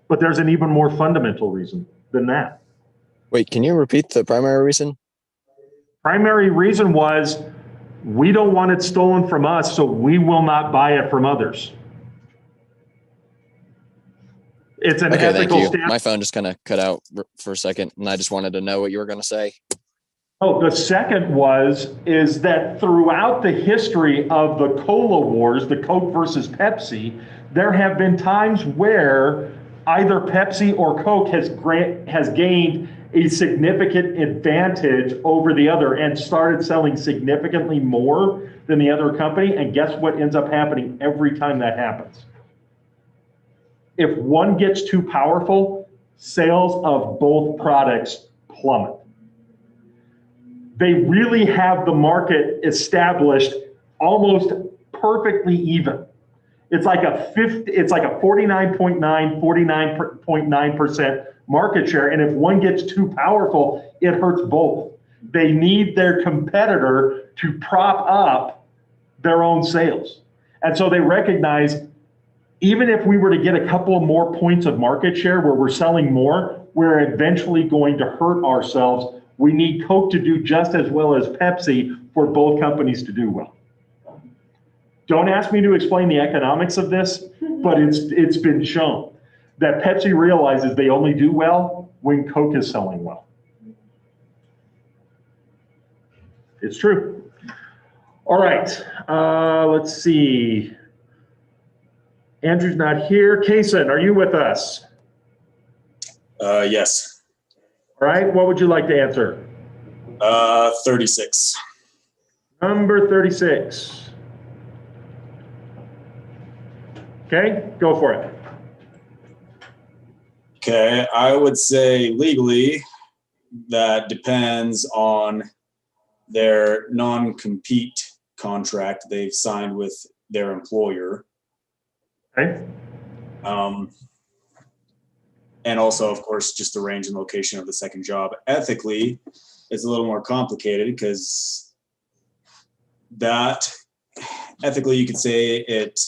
But there's an even more fundamental reason than that. Wait, can you repeat the primary reason? Primary reason was we don't want it stolen from us, so we will not buy it from others. It's an Okay, thank ethical you. standard. My phone just kind of cut out for a second, and I just wanted to know what you were going to say. Oh, the second is that throughout the history of the cola wars, the Coke versus Pepsi, there have been times where either Pepsi or Coke has gained a significant advantage over the other and started selling significantly more than the other company. And guess what ends up happening every time that happens? If one gets too powerful, sales of both products plummet. They really have the market established almost perfectly even. It's like a 49.9, 49.9% market share. And if one gets too powerful, it hurts both. They need their competitor to prop up their own sales. And so they recognize, even if we were to get a couple of more points of market share where we're selling more, we're eventually going to hurt ourselves. We need Coke to do just as well as Pepsi for both companies to do well. Don't ask me to explain the economics of this, but it's been shown that Pepsi realizes they only do well when Coke is selling well. It's true. All right, let's see. Andrew's not here. Kason, are you with us? Yes. All right, what would you like to answer? 36. Number 36. Okay, go for it. Okay, I would say legally that depends on their non-compete contract they've signed with their employer. Okay. And also, of course, just the range and location of the second job. Ethically, it's a little more complicated because ethically, you could say it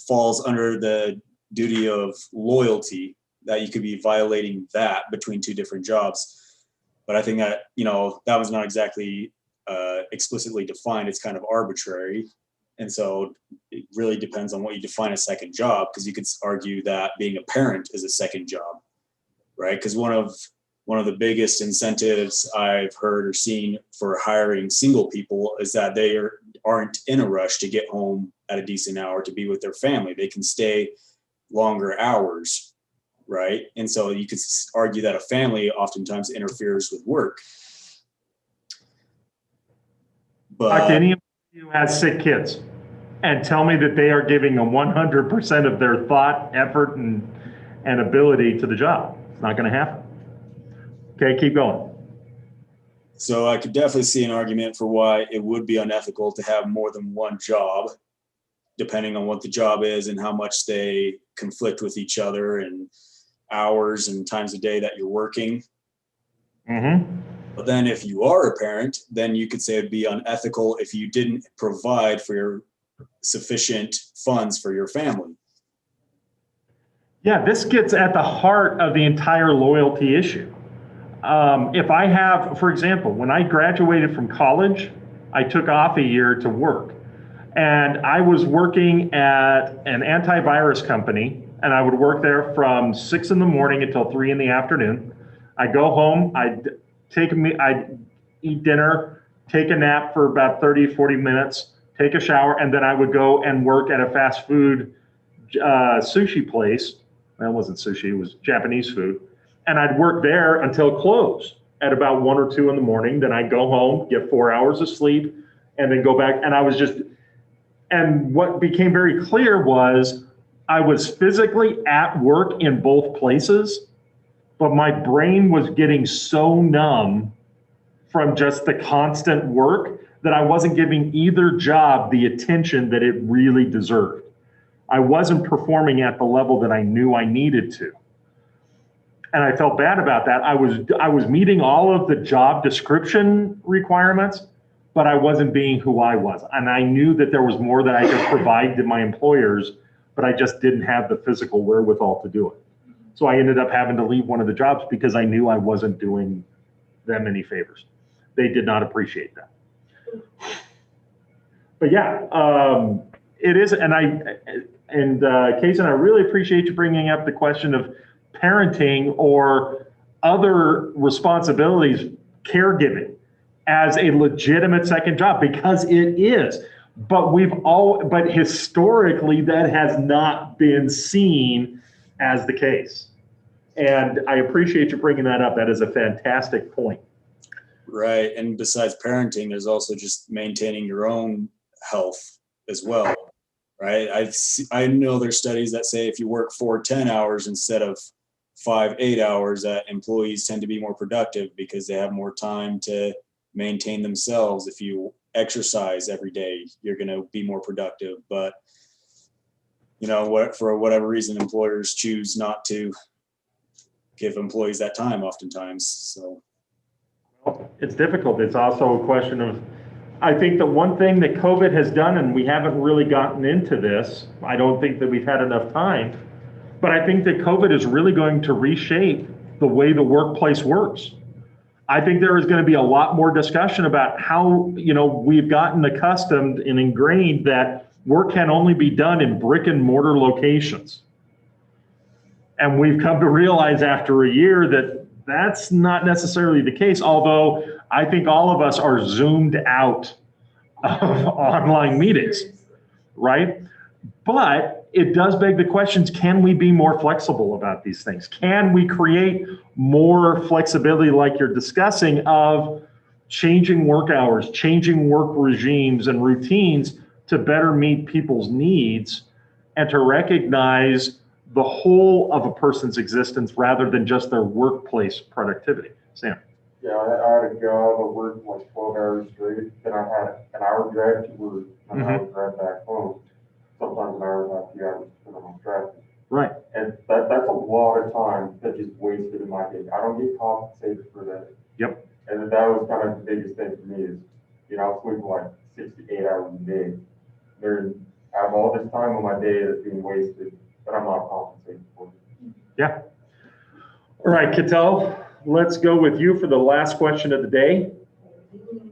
falls under the duty of loyalty, that you could be violating that between two different jobs. But I think that, that was not exactly explicitly defined. It's kind of arbitrary. And so it really depends on what you define a second job, because you could argue that being a parent is a second job, right? Because one of the biggest incentives I've heard or seen for hiring single people is that they aren't in a rush to get home at a decent hour to be with their family. They can stay longer hours, right? And so you could argue that a family oftentimes interferes with work. But Talk to anyone who has sick kids and tell me that they are giving a 100% of their thought, effort, and ability to the job. It's not going to happen. Okay, keep going. So I could definitely see an argument for why it would be unethical to have more than one job, depending on what the job is and how much they conflict with each other and hours and times a day that you're working. Mm-hmm. But then if you are a parent, then you could say it'd be unethical if you didn't provide for your sufficient funds for your family. Yeah, this gets at the heart of the entire loyalty issue. If I have, for example, when I graduated from college, I took off a year to work. And I was working at an antivirus company, and I would work there from 6 in the morning until 3 in the afternoon. I'd go home, I'd eat dinner, take a nap for about 30, 40 minutes, take a shower, and then I would go and work at a fast food sushi place. Well, it wasn't sushi, it was Japanese food. And I'd work there until close at about 1 or 2 in the morning. Then I'd go home, get 4 hours of sleep, and then go back. And I was just, and what became very clear was I was physically at work in both places, but my brain was getting so numb from just the constant work that I wasn't giving either job the attention that it really deserved. I wasn't performing at the level that I knew I needed to. And I felt bad about that. I was meeting all of the job description requirements, but I wasn't being who I was. And I knew that there was more that I could provide to my employers, but I just didn't have the physical wherewithal to do it. So I ended up having to leave one of the jobs because I knew I wasn't doing them any favors. They did not appreciate that. But yeah, it is, and Kason, I really appreciate you bringing up the question of parenting or other responsibilities, caregiving, as a legitimate second job, because it is. But but historically, that has not been seen as the case. And I appreciate you bringing that up. That is a fantastic point. Right. And besides parenting, there's also just maintaining your own health as well. Right. I know there's studies that say if you work 4-10 hours instead of 5-8 hours, that employees tend to be more productive because they have more time to maintain themselves. If you exercise every day, you're going to be more productive. But, you know, for whatever reason, employers choose not to give employees that time oftentimes. So it's difficult. It's also a question of, I think the one thing that COVID has done, and we haven't really gotten into this, I don't think that we've had enough time, but I think that COVID is really going to reshape the way the workplace works. I think there is going to be a lot more discussion about how, you know, we've gotten accustomed and ingrained that work can only be done in brick and mortar locations. And we've come to realize after a year that that's not necessarily the case, although I think all of us are zoomed out of online meetings, right? But it does beg the questions, can we be more flexible about these things? Can we create more flexibility like you're discussing of changing work hours, changing work regimes and routines to better meet people's needs and to recognize the whole of a person's existence rather than just their workplace productivity? Sam. Yeah, I had a job, I worked like 12 hours straight, then I had an hour drive to work, and an hour drive back home. Sometimes an hour and a half, 2 hours, depending on traffic. Right. And that's a lot of time that just wasted in my day. I don't get compensated for that. Yep. And that was kind of the biggest thing for me is, you know, I was sleeping like 6 to 8 hours a day. I have all this time on my day that's being wasted, but I'm not compensated for it. Yeah. All right, Cattell, let's go with you for the last question of the day.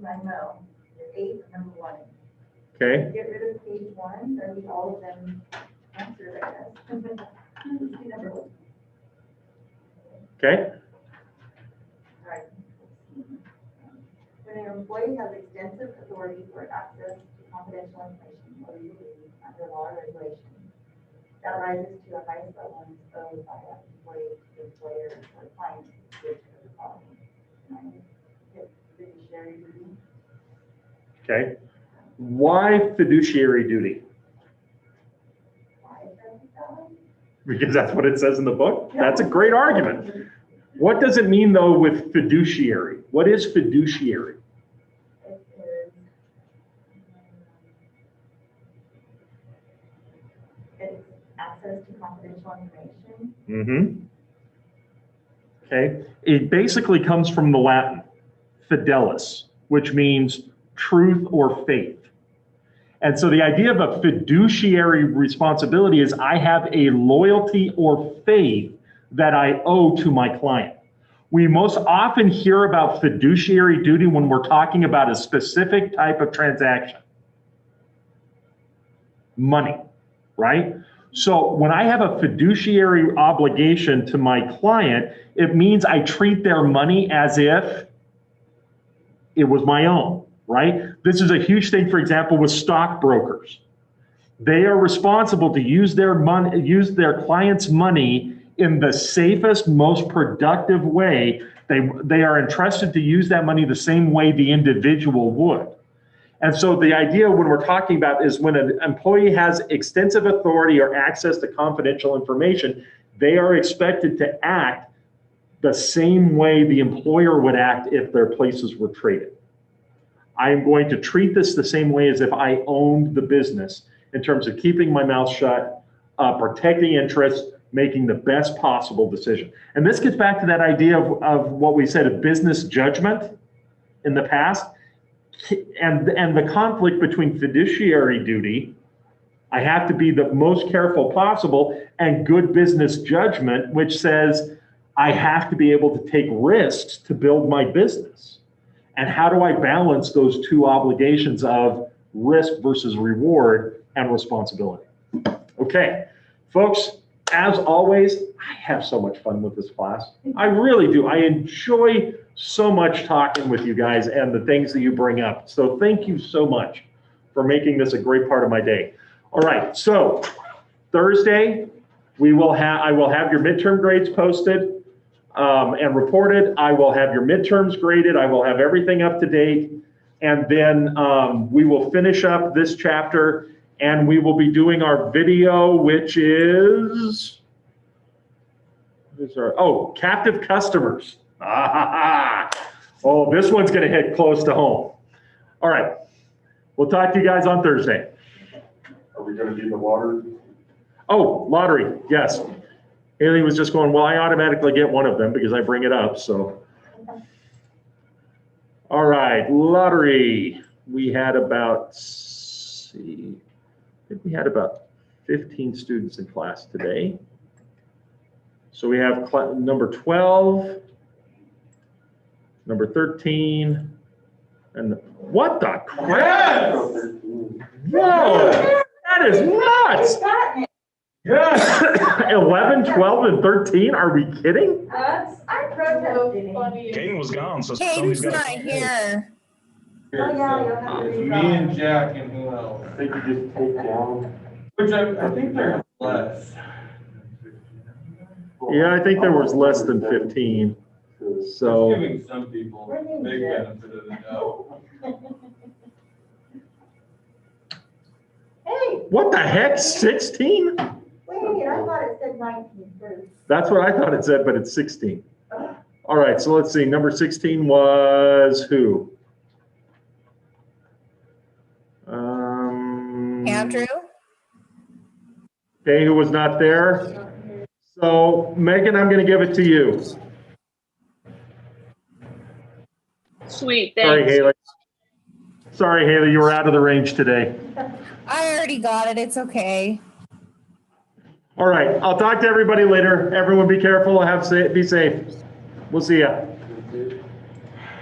I know. Eight, number one. Okay. Get rid of page one, that'd be all of them answered, I guess. Let's see number one. Okay. All right. When an employee has extensive authority for access to confidential information or legally under law or regulation, that rises to a highest level and exposed by that employee to employer or client, which is the following. Fiduciary duty. Okay. Why fiduciary duty? Why is that? Because that's what it says in the book. That's a great argument. What does it mean though with fiduciary? What is fiduciary? It is, it's access to confidential information. Mm-hmm. Okay. It basically comes from the Latin fidelis, which means truth or faith. And so the idea of a fiduciary responsibility is I have a loyalty or faith that I owe to my client. We most often hear about fiduciary duty when we're talking about a specific type of transaction. Money, right? So when I have a fiduciary obligation to my client, it means I treat their money as if it was my own, right? This is a huge thing, for example, with stockbrokers. They are responsible to use their money, use their clients' money in the safest, most productive way. They are entrusted to use that money the same way the individual would. And so the idea when we're talking about is when an employee has extensive authority or access to confidential information, they are expected to act the same way the employer would act if their places were traded. I am going to treat this the same way as if I owned the business in terms of keeping my mouth shut, protecting interests, making the best possible decision. And this gets back to that idea of what we said of business judgment in the past, and the conflict between fiduciary duty, I have to be the most careful possible, and good business judgment, which says I have to be able to take risks to build my business. And how do I balance those two obligations of risk versus reward and responsibility? Okay, folks, as always, I have so much fun with this class. I really do. I enjoy so much talking with you guys and the things that you bring up. So thank you so much for making this a great part of my day. All right, so Thursday, I will have your midterm grades posted and reported. I will have your midterms graded. I will have everything up to date. And then we will finish up this chapter, and we will be doing our video, which is, captive customers. Oh, this one's gonna hit close to home. All right, we'll talk to you guys on Thursday. Are we gonna do the lottery? Oh, lottery, yes. Haley was just going, well, I automatically get one of them because I bring it up, so. All right, lottery. We had about, I think we had about 15 students in class today. So we have number 12, number 13, and what the crap? Whoa, that is nuts. Yeah. 11, 12, and 13? Are we kidding? I protested. Caden was gone, so Caden's not here. Oh, yeah, you'll have to It's read me that. and Jack and who else? I think you just take down. Which I think there's less. Yeah, I think there was less than 15. So. It's giving some people big benefit of the doubt. Hey, What the heck, 16? wait, I thought it said 19 first. That's what I thought it said, but it's 16. All right, so let's see, number 16 was who? Andrew? Okay, who was not there? So Megan, I'm gonna give it to you. Sweet, Sorry, thanks. Haley. Sorry, Haley, you were out of the range today. I already got it. It's okay. All right, I'll talk to everybody later. Everyone be careful, be safe. We'll see ya.